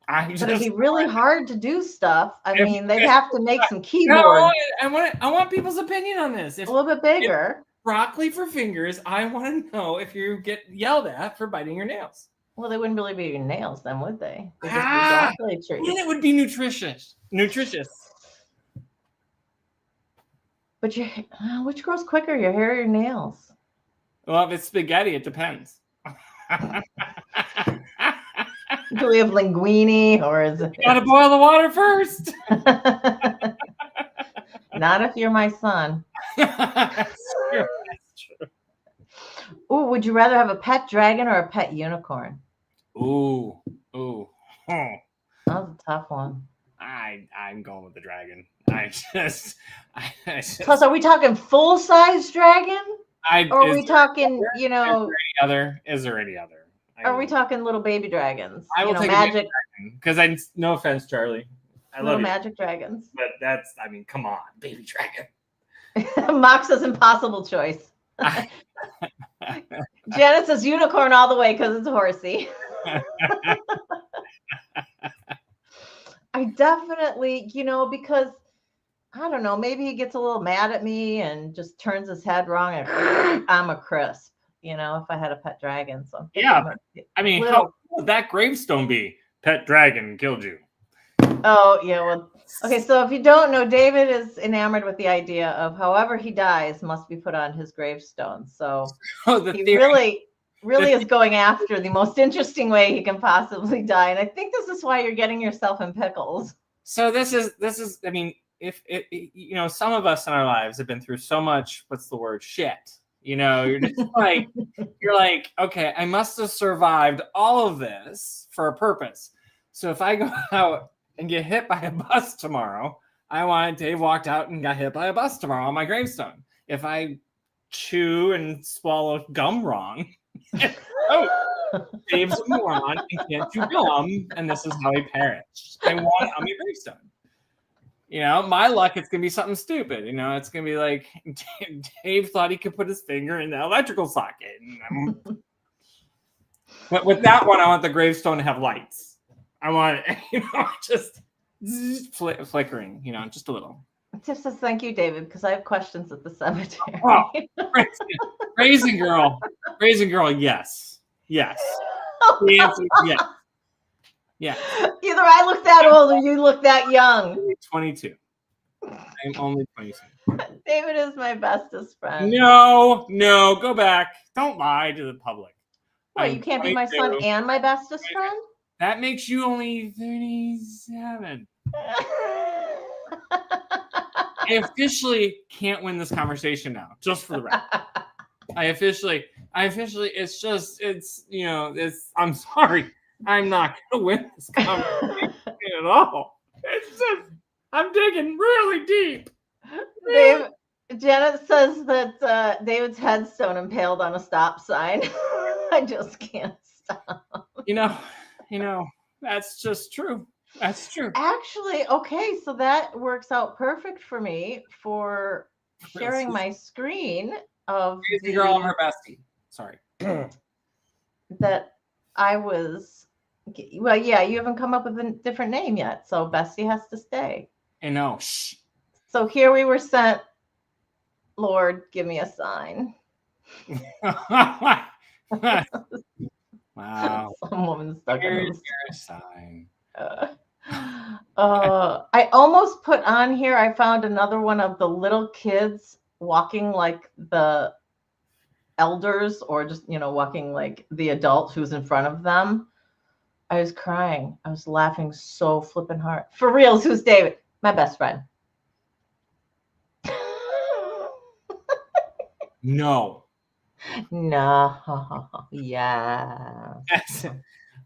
[SPEAKER 2] But it'd be really hard to do stuff. I
[SPEAKER 3] If-
[SPEAKER 2] mean, they'd have to make some
[SPEAKER 3] No,
[SPEAKER 2] keyboards
[SPEAKER 3] I want people's opinion on this. If
[SPEAKER 2] a little bit bigger.
[SPEAKER 3] broccoli for fingers, I want to know if you get yelled at for biting your nails.
[SPEAKER 2] Well, they wouldn't really be your nails then, would they? They'd just be
[SPEAKER 3] Ah!
[SPEAKER 2] broccoli
[SPEAKER 3] And
[SPEAKER 2] trees.
[SPEAKER 3] it would be nutritious.
[SPEAKER 2] But which grows quicker, your hair or your nails?
[SPEAKER 3] Well, if it's spaghetti, it depends.
[SPEAKER 2] Do we have linguine or is it?
[SPEAKER 3] Gotta boil the water first.
[SPEAKER 2] Not if you're my son.
[SPEAKER 3] That's true.
[SPEAKER 2] Ooh, would you rather have a pet dragon or a pet unicorn?
[SPEAKER 3] Ooh.
[SPEAKER 2] That was a tough one.
[SPEAKER 3] I'm going with the dragon. I just
[SPEAKER 2] Plus, are we talking full-size dragon? Or are
[SPEAKER 3] is
[SPEAKER 2] we talking,
[SPEAKER 3] there any other?
[SPEAKER 2] are we talking little baby dragons?
[SPEAKER 3] I will take
[SPEAKER 2] magic,
[SPEAKER 3] because no offense, Charlie. I
[SPEAKER 2] little
[SPEAKER 3] love you.
[SPEAKER 2] magic dragons.
[SPEAKER 3] But come on, baby dragon.
[SPEAKER 2] Mox's impossible choice. Janet says unicorn all the way because it's horsey. I definitely, because I don't know, maybe he gets a little mad at me and just turns his head wrong and I'm a crisp, if I had a pet dragon. So
[SPEAKER 3] Yeah. I mean,
[SPEAKER 2] Little-
[SPEAKER 3] how would that gravestone be? Pet dragon killed you.
[SPEAKER 2] Oh, yeah. Well, okay. So if you don't know, David is enamored with the idea of however he dies must be put on his gravestone. So
[SPEAKER 3] Oh, the
[SPEAKER 2] he
[SPEAKER 3] theory.
[SPEAKER 2] really is going after the most interesting way he can possibly die. And I think this is why you're getting yourself in pickles.
[SPEAKER 3] So this is. I mean, if some of us in our lives have been through so much. What's the word? Shit. You're just like you're like, okay, I must have survived all of this for a purpose. So if I go out and get hit by a bus tomorrow, I want Dave walked out and got hit by a bus tomorrow on my gravestone. If I chew and swallow gum wrong, oh, Dave's a moron and can't chew gum, and this is how he perished. I want it on my gravestone. My luck, it's going to be something stupid. It's going to be like Dave thought he could put his finger in the electrical socket. But with that one, I want the gravestone to have lights. I want it, just flickering, just a little.
[SPEAKER 2] Just says thank you, David, because I have questions at the cemetery.
[SPEAKER 3] Oh, Raising girl, yes. The answer is yes. Yeah.
[SPEAKER 2] Either I look that old or you look that young.
[SPEAKER 3] 22. I'm only 22.
[SPEAKER 2] David is my bestest friend.
[SPEAKER 3] No, go back. Don't lie to the public.
[SPEAKER 2] What,
[SPEAKER 3] I'm
[SPEAKER 2] you can't be my
[SPEAKER 3] 22.
[SPEAKER 2] son and my bestest friend?
[SPEAKER 3] That makes you only 37. I officially can't win this conversation now, just for the record. I officially, I'm sorry. I'm not going to win this conversation at all. It's just, I'm digging really deep.
[SPEAKER 2] Janet says that David's headstone impaled on a stop sign. I just can't stop.
[SPEAKER 3] That's just true. That's true.
[SPEAKER 2] Actually, okay, so that works out perfect for me for sharing my screen of
[SPEAKER 3] The girl and her bestie. Sorry.
[SPEAKER 2] that I was. Well, yeah, you haven't come up with a different name yet, so Bestie has to stay.
[SPEAKER 3] I know. Shh.
[SPEAKER 2] So here we were sent. Lord, give me a sign.
[SPEAKER 3] Wow.
[SPEAKER 2] Some woman stuck in
[SPEAKER 3] Here's
[SPEAKER 2] this.
[SPEAKER 3] your sign.
[SPEAKER 2] I almost put on here. I found another one of the little kids walking like the elders or just, walking like the adult who's in front of them, I was crying. I was laughing so flippin' hard. For reals, who's David? My best friend.
[SPEAKER 3] No.
[SPEAKER 2] No. Yeah.
[SPEAKER 3] Yes.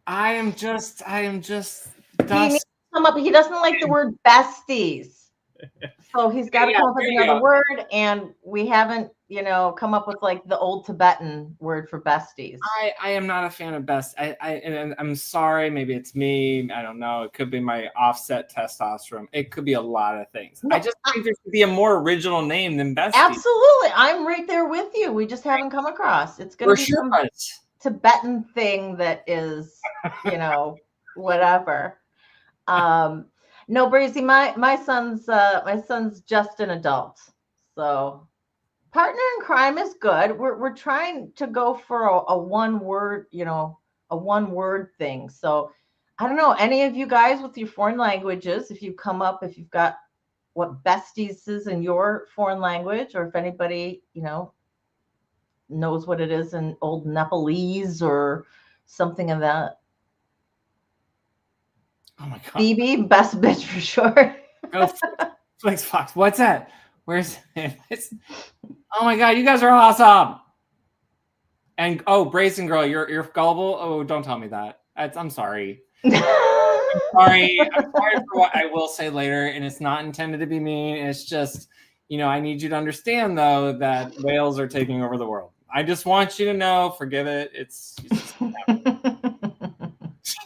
[SPEAKER 3] I am just
[SPEAKER 2] He needs
[SPEAKER 3] dust.
[SPEAKER 2] to come up. He doesn't like the word besties. So he's got to
[SPEAKER 3] Yeah,
[SPEAKER 2] come up with
[SPEAKER 3] there you
[SPEAKER 2] another
[SPEAKER 3] go.
[SPEAKER 2] word. And we haven't, come up with like the old Tibetan word for besties.
[SPEAKER 3] I am not a fan of best. And I'm sorry. Maybe it's me. I don't know. It could be my offset testosterone. It could be a lot of things.
[SPEAKER 2] No,
[SPEAKER 3] I just think there should be a more original name than bestie.
[SPEAKER 2] Absolutely. I'm right there with you. We just haven't come across. It's going
[SPEAKER 3] For
[SPEAKER 2] to be
[SPEAKER 3] sure.
[SPEAKER 2] some Tibetan thing that is, whatever. No, Breezy, my son's just an adult. So partner in crime is good. We're trying to go for a one word, a one word thing. So I don't know, any of you guys with your foreign languages, if you've got what besties is in your foreign language, or if anybody, knows what it is in old Nepalese or something of that.
[SPEAKER 3] Oh my god.
[SPEAKER 2] BB, best bitch for sure.
[SPEAKER 3] Oh, Flex Fox. What's that? Where's it's? Oh my god, you guys are awesome. And Brazen Girl, you're gullible. Oh, don't tell me that. I'm sorry. I'm sorry for what I will say later, and it's not intended to be mean. It's just, I need you to understand though that whales are taking over the world. I just want you to know. Forgive it. It's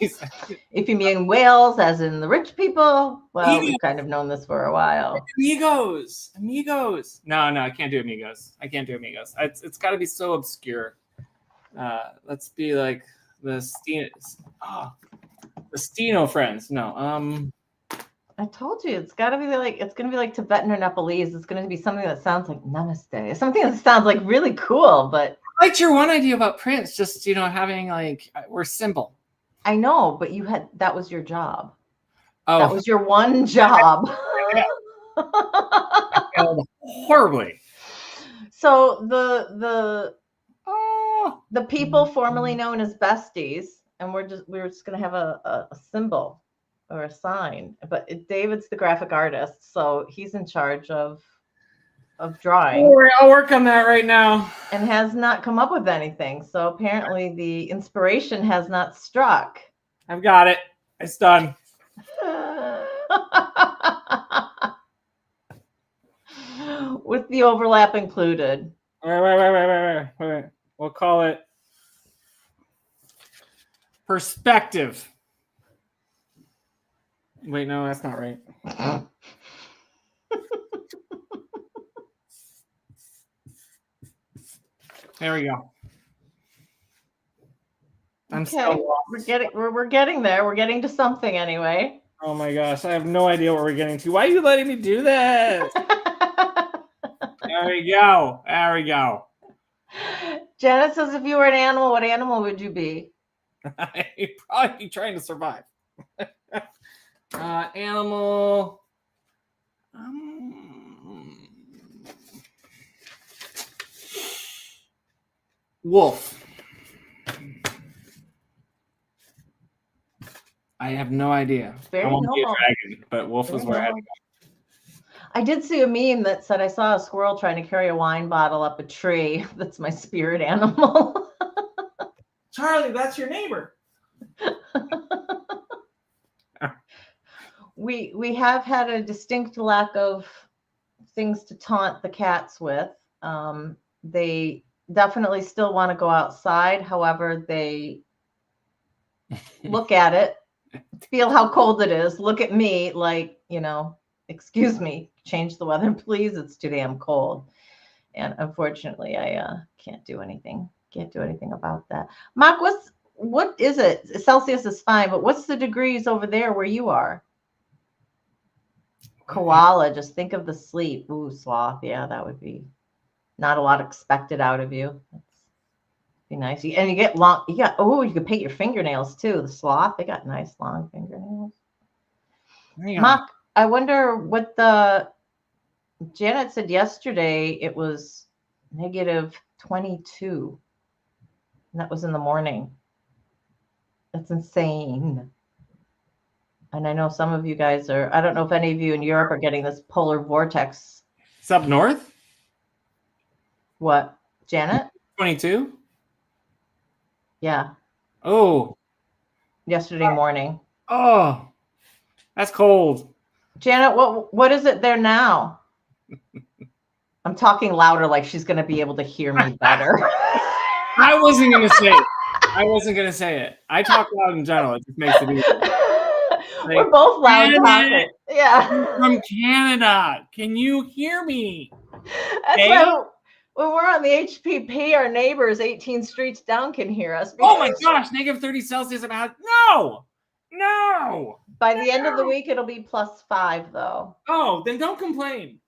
[SPEAKER 2] If you mean whales, as in the rich people, well, we've kind of known this for a while.
[SPEAKER 3] Amigos. No, I can't do amigos. It's got to be so obscure. Let's be like the Steno friends. No,
[SPEAKER 2] I told you it's gonna be like Tibetan or Nepalese. It's gonna be something that sounds like namaste. Something that sounds like really cool, but
[SPEAKER 3] I liked your one idea about Prince. Just having like we're simple.
[SPEAKER 2] I know, but that was your job.
[SPEAKER 3] Oh,
[SPEAKER 2] that was your one job.
[SPEAKER 3] I failed horribly.
[SPEAKER 2] So the people formerly known as besties, and we're just gonna have a symbol or a sign. But David's the graphic artist, so he's in charge of drawing.
[SPEAKER 3] I'll work on that right now.
[SPEAKER 2] And has not come up with anything. So apparently the inspiration has not struck.
[SPEAKER 3] I've got it. It's done.
[SPEAKER 2] With the overlap included.
[SPEAKER 3] Wait. We'll call it perspective. Wait, no, that's not right. There we go. I'm
[SPEAKER 2] Okay,
[SPEAKER 3] still lost.
[SPEAKER 2] we're getting there. We're getting to something anyway.
[SPEAKER 3] Oh my gosh, I have no idea what we're getting to. Why are you letting me do this? There we go.
[SPEAKER 2] Janet says, if you were an animal, what animal would you be?
[SPEAKER 3] I'd probably be trying to survive. Animal. Wolf. I have no idea.
[SPEAKER 2] Very
[SPEAKER 3] I won't be a
[SPEAKER 2] noble.
[SPEAKER 3] dragon, but wolf is where I had to go.
[SPEAKER 2] I did see a meme that said, I saw a squirrel trying to carry a wine bottle up a tree. That's my spirit animal.
[SPEAKER 3] Charlie, that's your neighbor.
[SPEAKER 2] We have had a distinct lack of things to taunt the cats with. They definitely still want to go outside. However, they look at it, feel how cold it is, look at me like, excuse me, change the weather, please. It's too damn cold. And unfortunately, I can't do anything. Can't do anything about that. Mark, what is it? Celsius is fine, but what's the degrees over there where you are? Koala, just think of the sleep. Ooh, sloth. Yeah, that would be not a lot expected out of you. That's be nice. And you get long, you can paint your fingernails too. The sloth, they got nice long fingernails. Mark, I wonder what Janet said yesterday. It was negative 22. And that was in the morning. That's insane. And I know some of you guys are, I don't know if any of you in Europe are getting this polar vortex.
[SPEAKER 3] It's up north.
[SPEAKER 2] What, Janet?
[SPEAKER 3] 22.
[SPEAKER 2] Yeah,
[SPEAKER 3] Oh,
[SPEAKER 2] yesterday morning.
[SPEAKER 3] oh, that's cold.
[SPEAKER 2] Janet, what is it there now? I'm talking louder like she's going to be able to hear me better.
[SPEAKER 3] I wasn't gonna say it. I wasn't gonna say it. I talk loud in general. It just makes it easier.
[SPEAKER 2] We're both loud
[SPEAKER 3] Janet,
[SPEAKER 2] talking. Yeah.
[SPEAKER 3] From Canada. Can you hear me?
[SPEAKER 2] That's
[SPEAKER 3] Dave?
[SPEAKER 2] why when we're on the HPP, our neighbors 18 streets down can hear us.
[SPEAKER 3] Oh my
[SPEAKER 2] because
[SPEAKER 3] gosh, negative 30 Celsius about no.
[SPEAKER 2] By the end of the week, it'll be +5 though.
[SPEAKER 3] Oh, then don't complain.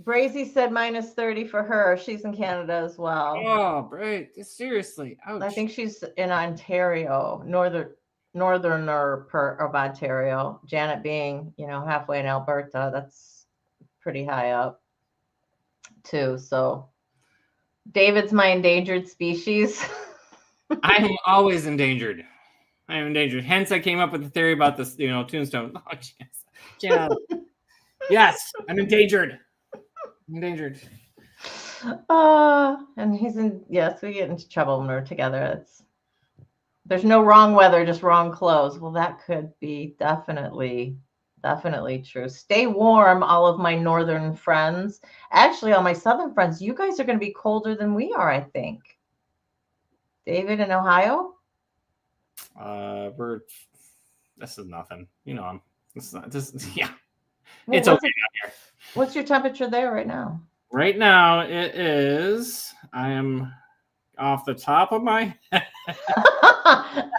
[SPEAKER 2] Brazy said -30 for her. She's in Canada as well.
[SPEAKER 3] Oh, great. Seriously. Ouch.
[SPEAKER 2] I think she's in Ontario, northerner of Ontario. Janet being, halfway in Alberta, that's pretty high up too. So David's my endangered species.
[SPEAKER 3] I'm always endangered. I am endangered. Hence, I came up with the theory about this, tombstone. Oh, yes. Yes, I'm endangered. Endangered.
[SPEAKER 2] And he's in. Yes, we get into trouble when we're together. There's no wrong weather, just wrong clothes. Well, that could be definitely true. Stay warm, all of my northern friends. Actually, all my southern friends, you guys are going to be colder than we are, I think. David in Ohio?
[SPEAKER 3] This is nothing. Yeah.
[SPEAKER 2] Well,
[SPEAKER 3] It's okay down here.
[SPEAKER 2] What's your temperature there right now?
[SPEAKER 3] Right now, it is. I am off the top of my head.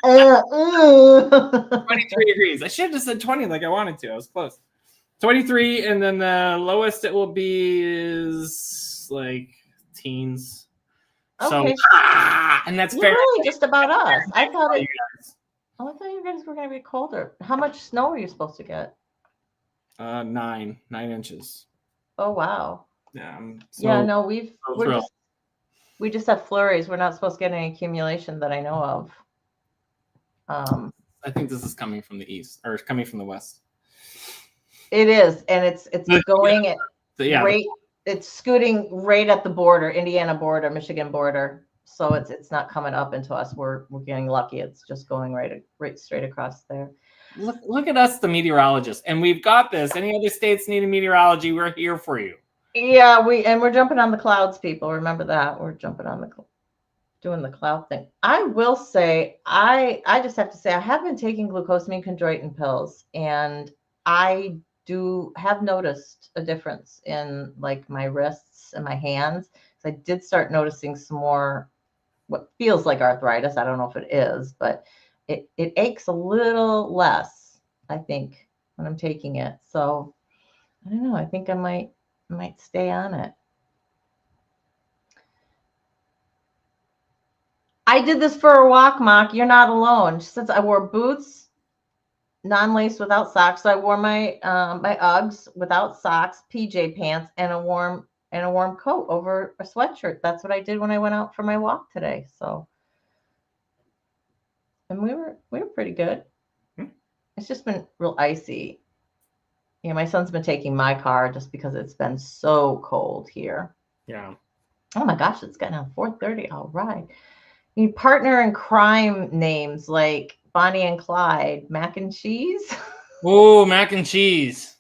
[SPEAKER 3] 23 degrees. I should have just said 20 like I wanted to. I was close. 23, and then the lowest it will be is like teens.
[SPEAKER 2] Okay.
[SPEAKER 3] So, and that's
[SPEAKER 2] You're
[SPEAKER 3] fair.
[SPEAKER 2] really just about us. I thought
[SPEAKER 3] You guys.
[SPEAKER 2] you guys were going to be colder. How much snow are you supposed to get?
[SPEAKER 3] 9 inches.
[SPEAKER 2] Oh, wow.
[SPEAKER 3] Yeah.
[SPEAKER 2] Yeah, no,
[SPEAKER 3] so thrilled.
[SPEAKER 2] we just have flurries. We're not supposed to get any accumulation that I know of.
[SPEAKER 3] I think this is coming from the east or coming from the west.
[SPEAKER 2] It is, and it's going at
[SPEAKER 3] So, yeah.
[SPEAKER 2] right. It's scooting right at the border, Indiana border, Michigan border. So it's not coming up into us. We're getting lucky. It's just going right straight across there.
[SPEAKER 3] Look at us, the meteorologists, and we've got this. Any other states need a meteorology? We're here for you.
[SPEAKER 2] Yeah, we're jumping on the clouds, people. Remember that we're jumping on doing the cloud thing. I will say, I just have to say, I have been taking glucosamine chondroitin pills, and I have noticed a difference in like my wrists and my hands. So I did start noticing some more what feels like arthritis. I don't know if it is, but it aches a little less, I think, when I'm taking it. So I don't know. I think I might stay on it. I did this for a walk, Mock. You're not alone. Since I wore boots, non-lace without socks. So I wore my my Uggs without socks, PJ pants, and a warm coat over a sweatshirt. That's what I did when I went out for my walk today. So, and we were pretty good. It's just been real icy. My son's been taking my car just because it's been so cold here.
[SPEAKER 3] Yeah.
[SPEAKER 2] Oh my gosh, it's getting on 4:30. All right. You partner in crime names like Bonnie and Clyde, mac and cheese.
[SPEAKER 3] Oh, mac and cheese.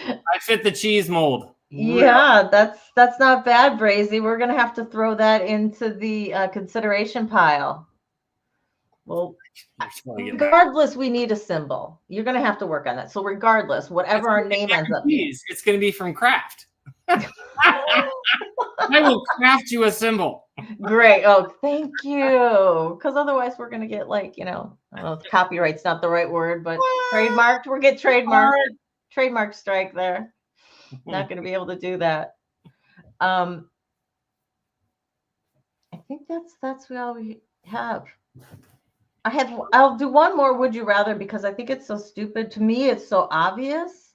[SPEAKER 3] I fit the cheese mold.
[SPEAKER 2] Yeah, that's not bad, Brazy. We're gonna have to throw that into the consideration pile. Well, regardless, we need a symbol. You're gonna have to work on that. So regardless, whatever our name ends up being,
[SPEAKER 3] it's gonna be from Kraft. I will craft you a symbol.
[SPEAKER 2] Great. Oh, thank you. Because otherwise we're gonna get like, I don't know if copyright's not the right word, but trademarked. We'll get trademark strike there. Not gonna be able to do that. I think that's all we have. I'll do one more would you rather because I think it's so stupid. To me, it's so obvious.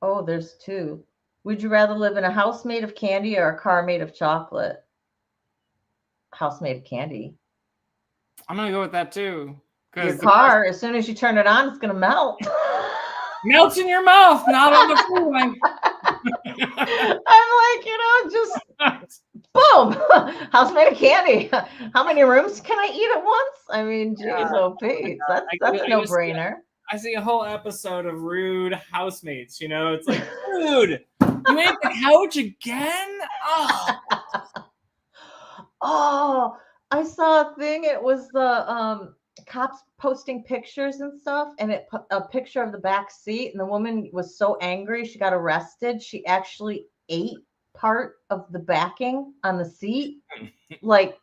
[SPEAKER 2] Oh, there's two. Would you rather live in a house made of candy or a car made of chocolate? House made of candy.
[SPEAKER 3] I'm gonna go with that too.
[SPEAKER 2] Your
[SPEAKER 3] Because
[SPEAKER 2] car, as soon as you turn it on, it's gonna melt.
[SPEAKER 3] melts in your mouth, not on the freeway.
[SPEAKER 2] I'm like, just boom, house made of candy. How many rooms can I eat at once? I mean, geez, oh, Pete, that's no brainer.
[SPEAKER 3] I see a whole episode of Rude Housemates. It's like, dude, you ate the couch again? Oh,
[SPEAKER 2] Oh, I saw a thing. It was the cops posting pictures and stuff, and it put a picture of the back seat, and the woman was so angry she got arrested. She actually ate part of the backing on the seat, like,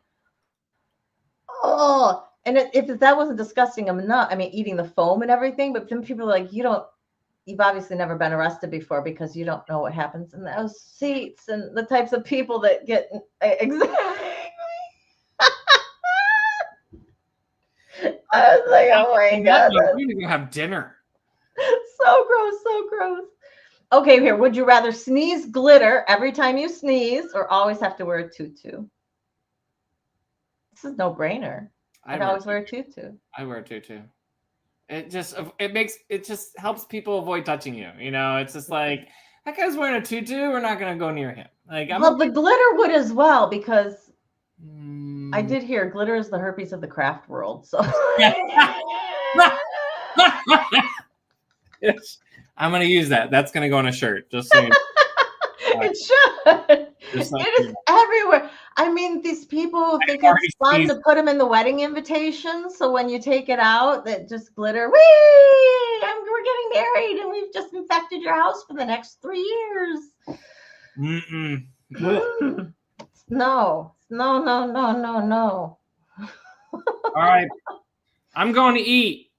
[SPEAKER 2] oh. And if that wasn't disgusting enough, I mean, eating the foam and everything, but then people are like, you've obviously never been arrested before because you don't know what happens in those seats and the types of people that get exactly. I was like, oh my God.
[SPEAKER 3] We're gonna go have dinner.
[SPEAKER 2] So gross, so gross. Okay, here. Would you rather sneeze glitter every time you sneeze or always have to wear a tutu? This is no brainer. I'd always wear a tutu.
[SPEAKER 3] I wear a tutu. It just helps people avoid touching you. It's just like, that guy's wearing a tutu. We're not gonna go near him. Like,
[SPEAKER 2] the glitter would as well, because I did hear glitter is the herpes of the craft world. So
[SPEAKER 3] I'm gonna use that. That's gonna go on a shirt. Just saying.
[SPEAKER 2] It should. It is everywhere. I mean, these people think it's fun to put them in the wedding invitation. So when you take it out, that just glitter. Whee! We're getting married, and we've just infected your house for the next 3 years. No. All
[SPEAKER 3] right, I'm going to eat.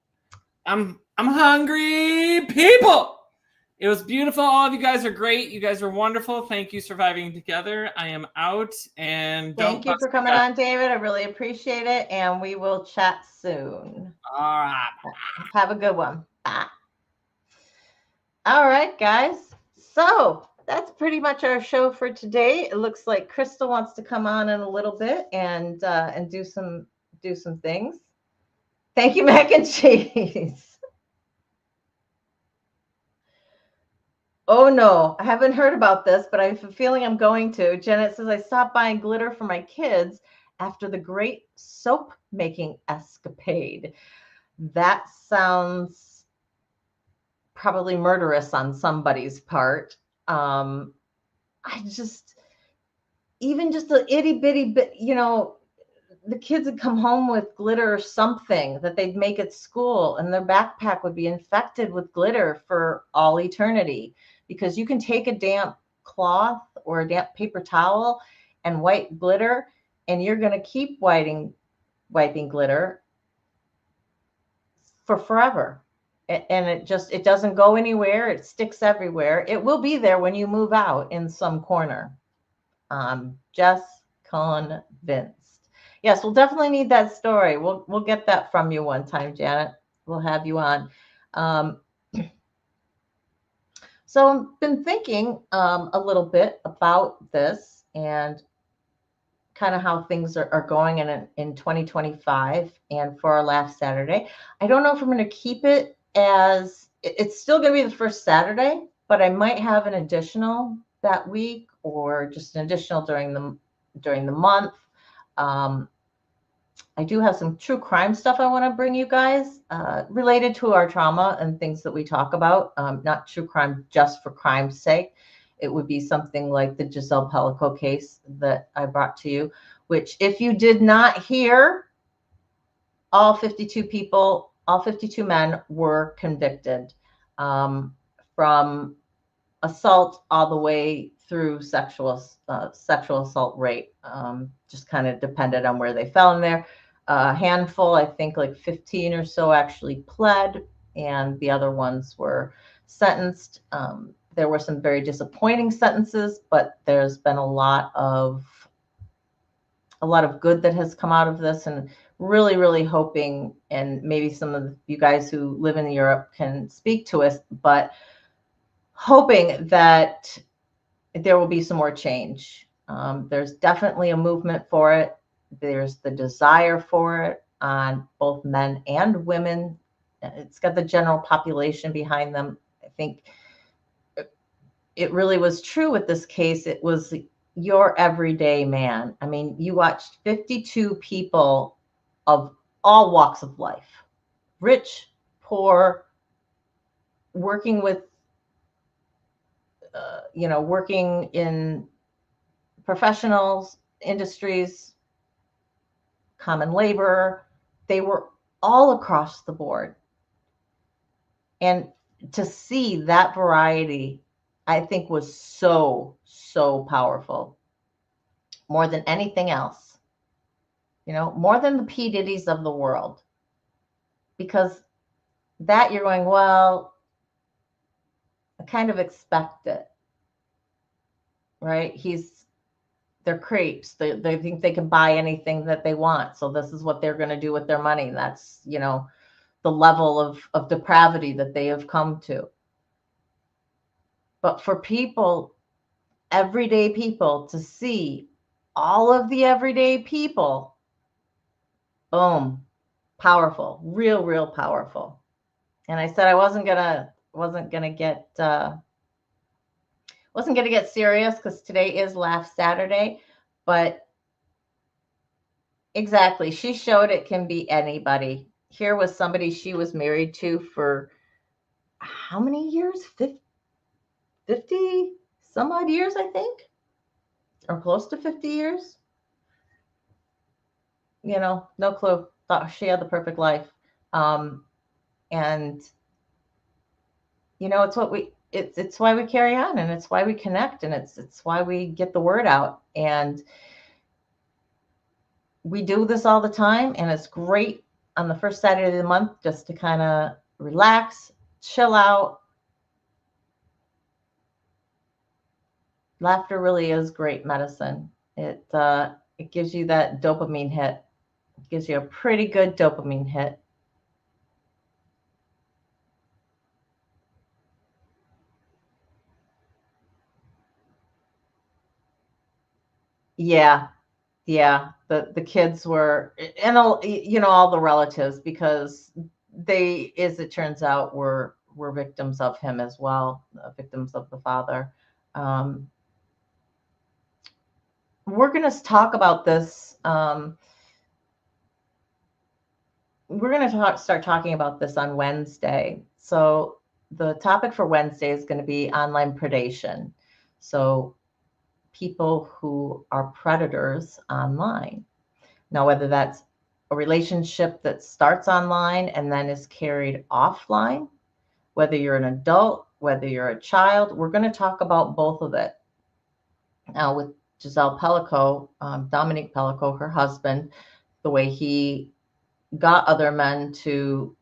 [SPEAKER 3] I'm hungry, people. It was beautiful. All of you guys are great. You guys are wonderful. Thank you, Surviving Together. I am out. And
[SPEAKER 2] thank you for coming on, David. I really appreciate it. And we will chat soon.
[SPEAKER 3] All right.
[SPEAKER 2] Have a good one. Bye. All right, guys. So that's pretty much our show for today. It looks like Crystal wants to come on in a little bit and do some things. Thank you, mac and cheese. Oh no, I haven't heard about this, but I have a feeling I'm going to. Janet says, I stopped buying glitter for my kids after the great soap making escapade. That sounds probably murderous on somebody's part. Even just a itty bitty bit, the kids would come home with glitter or something that they'd make at school, and their backpack would be infected with glitter for all eternity. Because you can take a damp cloth or a damp paper towel and wipe glitter, and you're going to keep wiping glitter for forever. And it doesn't go anywhere. It sticks everywhere. It will be there when you move out in some corner. I'm just convinced. Yes, we'll definitely need that story. We'll get that from you one time, Janet. We'll have you on. So I've been thinking a little bit about this and kind of how things are going in 2025 and for our last Saturday. I don't know if I'm going to keep it as it's still going to be the first Saturday, but I might have an additional that week or just an additional during the month. I do have some true crime stuff I want to bring you guys related to our trauma and things that we talk about. Not true crime just for crime's sake. It would be something like the Giselle Pellico case that I brought to you, which if you did not hear, all 52 men were convicted from assault all the way through sexual assault, rape. Just kind of depended on where they fell in there. A handful, I think like 15 or so actually pled, and the other ones were sentenced. There were some very disappointing sentences, but there's been a lot of good that has come out of this, and really, really hoping, and maybe some of you guys who live in Europe can speak to us, but hoping that there will be some more change. There's definitely a movement for it. There's the desire for it on both men and women. It's got the general population behind them. I think it really was true with this case. It was your everyday man. I mean, you watched 52 people of all walks of life, rich, poor, working with, working in professionals, industries, common labor. They were all across the board. And to see that variety, I think, was so, so powerful. More than anything else, more than the P. Diddy's of the world. Because that you're going, well, I kind of expect it, right? They're creeps. They think they can buy anything that they want. So this is what they're going to do with their money. That's, the level of depravity that they have come to. But for people, everyday people, to see all of the everyday people, boom, powerful, real powerful. And I said I wasn't gonna get serious because today is Laugh Saturday, but exactly, she showed it can be anybody. Here was somebody she was married to for how many years? 50 some odd years, I think, or close to 50 years. No clue. Thought she had the perfect life. And it's why we carry on, and it's why we connect, and it's why we get the word out. And we do this all the time, and it's great on the first Saturday of the month just to kind of relax, chill out. Laughter really is great medicine. It gives you that dopamine hit. It gives you a pretty good dopamine hit. Yeah. The kids were, and all the relatives, because they, as it turns out, were victims of him as well, victims of the father. We're going to talk about this. We're going to start talking about this on Wednesday. So the topic for Wednesday is going to be online predation. So people who are predators online. Now, whether that's a relationship that starts online and then is carried offline, whether you're an adult, whether you're a child, we're going to talk about both of it. Now, with Giselle Pellico, Dominique Pellico, her husband, the way he got other men to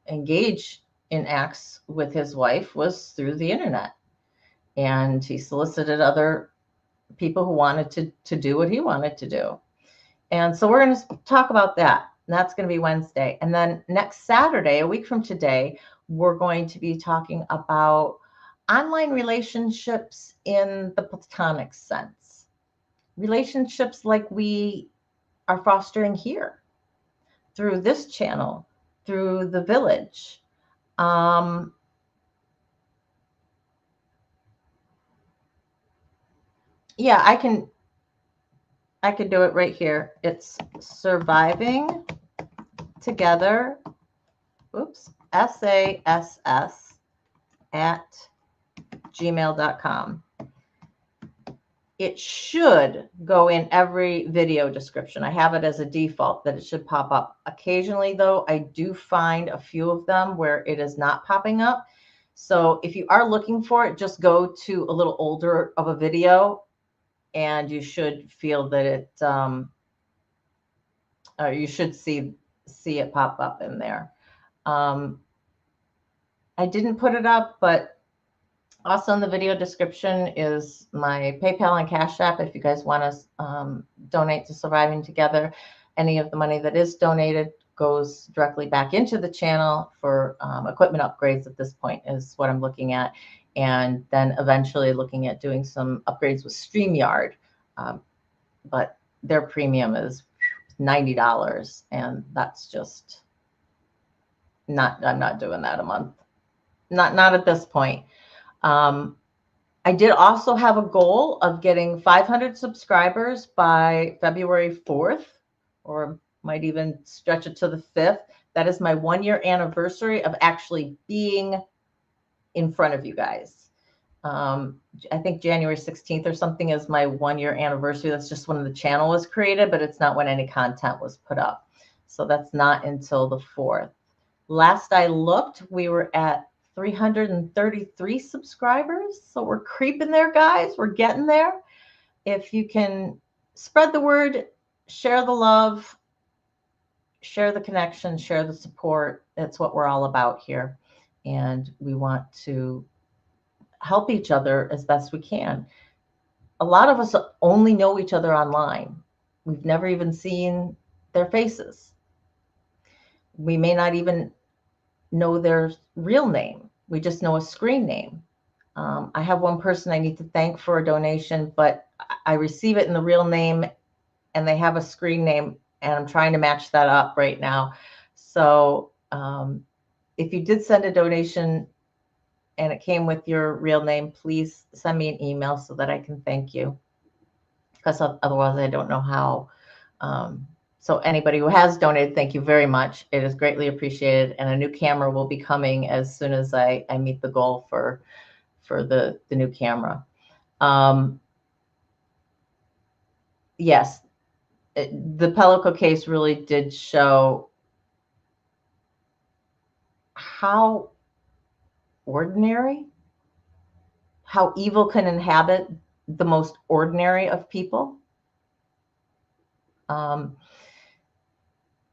[SPEAKER 2] engage in acts with his wife was through the internet. And he solicited other people who wanted to do what he wanted to do. And so we're going to talk about that. And that's going to be Wednesday. And then next Saturday, a week from today, we're going to be talking about online relationships in the platonic sense. Relationships like we are fostering here through this channel, through the village. Yeah, I could do it right here. It's Surviving Together. Oops. SASS @gmail.com. It should go in every video description. I have it as a default that it should pop up. Occasionally, though, I do find a few of them where it is not popping up. So if you are looking for it, just go to a little older of a video, and you should feel that it, or you should see it pop up in there. I didn't put it up, but also in the video description is my PayPal and Cash App if you guys want to donate to Surviving Together. Any of the money that is donated goes directly back into the channel for equipment upgrades at this point is what I'm looking at. And then eventually looking at doing some upgrades with StreamYard. But their premium is $90. And that's just I'm not doing that a month. Not at this point. I did also have a goal of getting 500 subscribers by February 4th, or might even stretch it to the 5th. That is my 1-year anniversary of actually being in front of you guys. I think January 16th or something is my 1-year anniversary. That's just when the channel was created, but it's not when any content was put up. So that's not until the 4th. Last I looked, we were at 333 subscribers. So we're creeping there, guys. We're getting there. If you can spread the word, share the love, share the connection, share the support. That's what we're all about here. And we want to help each other as best we can. A lot of us only know each other online. We've never even seen their faces. We may not even know their real name. We just know a screen name. I have one person I need to thank for a donation, but I receive it in the real name and they have a screen name, and I'm trying to match that up right now. So if you did send a donation and it came with your real name, please send me an email so that I can thank you, because otherwise I don't know how. So anybody who has donated, thank you very much. It is greatly appreciated. And a new camera will be coming as soon as I meet the goal for the new camera. Yes, the Pellico case really did show how ordinary, how evil can inhabit the most ordinary of people.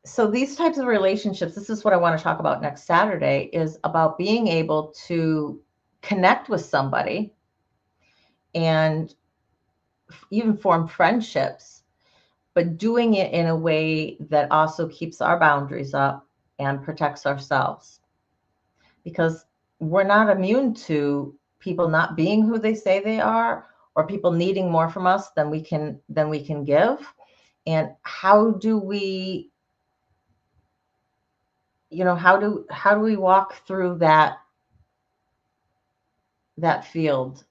[SPEAKER 2] So these types of relationships, this is what I want to talk about next Saturday, is about being able to connect with somebody and even form friendships, but doing it in a way that also keeps our boundaries up and protects ourselves. Because we're not immune to people not being who they say they are, or people needing more from us than we can give. And how do we, how do we walk through that field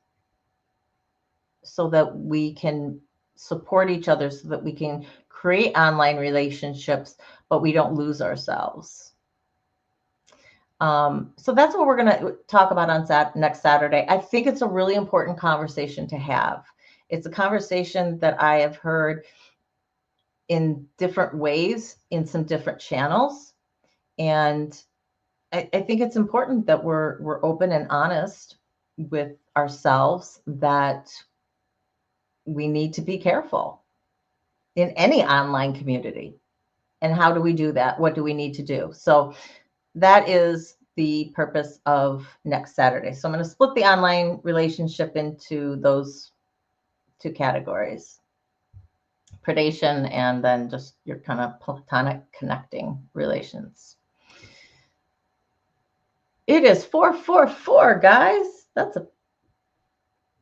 [SPEAKER 2] so that we can support each other, so that we can create online relationships, but we don't lose ourselves? So that's what we're going to talk about on next Saturday. I think it's a really important conversation to have. It's a conversation that I have heard in different ways in some different channels. And I think it's important that we're open and honest with ourselves, that we need to be careful in any online community. And how do we do that? What do we need to do? So that is the purpose of next Saturday. So I'm going to split the online relationship into those two categories: predation and then just your kind of platonic connecting relations. It is 444, guys. That's a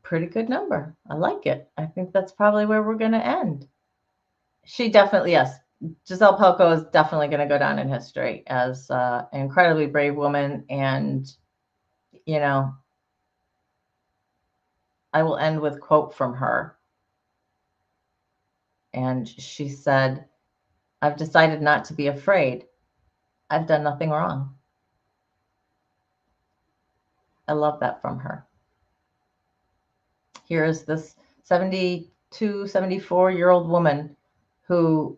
[SPEAKER 2] pretty good number. I like it. I think that's probably where we're going to end. She definitely, yes, Giselle Pellico is definitely going to go down in history as an incredibly brave woman. And, I will end with a quote from her. And she said, "I've decided not to be afraid. I've done nothing wrong." I love that from her. Here is this 72, 74-year-old woman who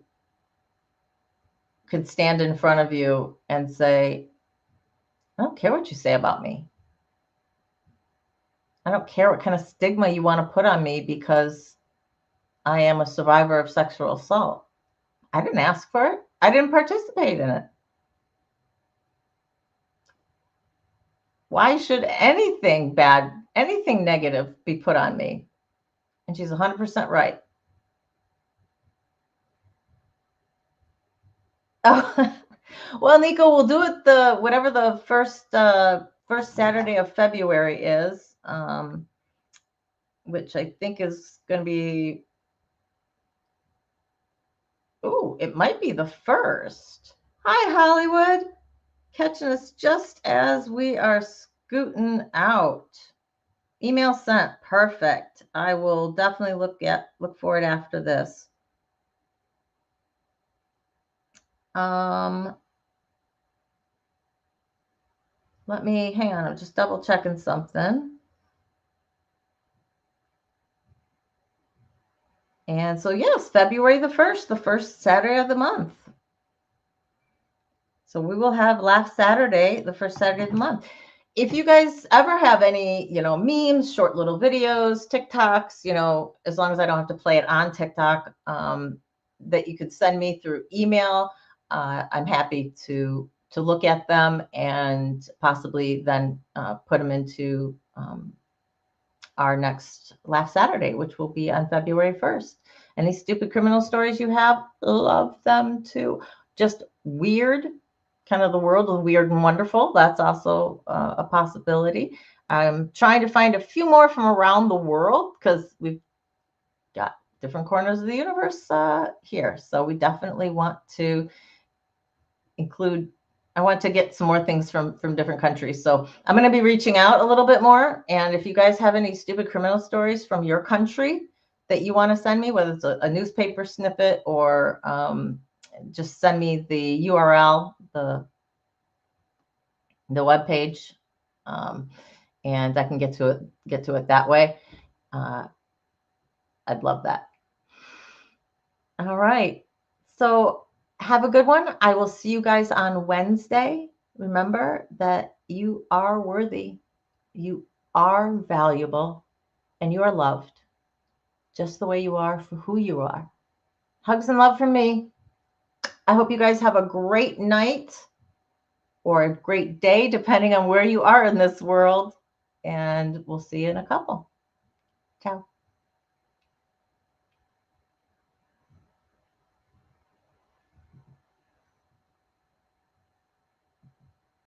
[SPEAKER 2] could stand in front of you and say, "I don't care what you say about me. I don't care what kind of stigma you want to put on me because I am a survivor of sexual assault. I didn't ask for it. I didn't participate in it. Why should anything bad, anything negative be put on me?" And she's 100% right. Oh, Well, Nico, we'll do it the whatever the first Saturday of February is, which I think is going to be. Oh, it might be the first. Hi, Hollywood, catching us just as we are scooting out. Email sent. Perfect. I will definitely look for it after this. Let me hang on. I'm just double checking something. And so yes, February the 1st, the first Saturday of the month. So we will have Laugh Saturday, the first Saturday of the month. If you guys ever have any, memes, short little videos, TikToks, as long as I don't have to play it on TikTok, that you could send me through email, I'm happy to look at them and possibly then put them into our next Laugh Saturday, which will be on February 1st. Any stupid criminal stories you have, love them too. Just weird, kind of the world of weird and wonderful. That's also a possibility. I'm trying to find a few more from around the world because we've got different corners of the universe here. So we definitely want to include, I want to get some more things from different countries. So I'm going to be reaching out a little bit more. And if you guys have any stupid criminal stories from your country that you want to send me, whether it's a newspaper snippet or just send me the URL, the webpage, and I can get to it that way. I'd love that. All right. So have a good one. I will see you guys on Wednesday. Remember that you are worthy, you are valuable, and you are loved just the way you are for who you are. Hugs and love from me. I hope you guys have a great night or a great day, depending on where you are in this world. And we'll see you in a couple. Ciao.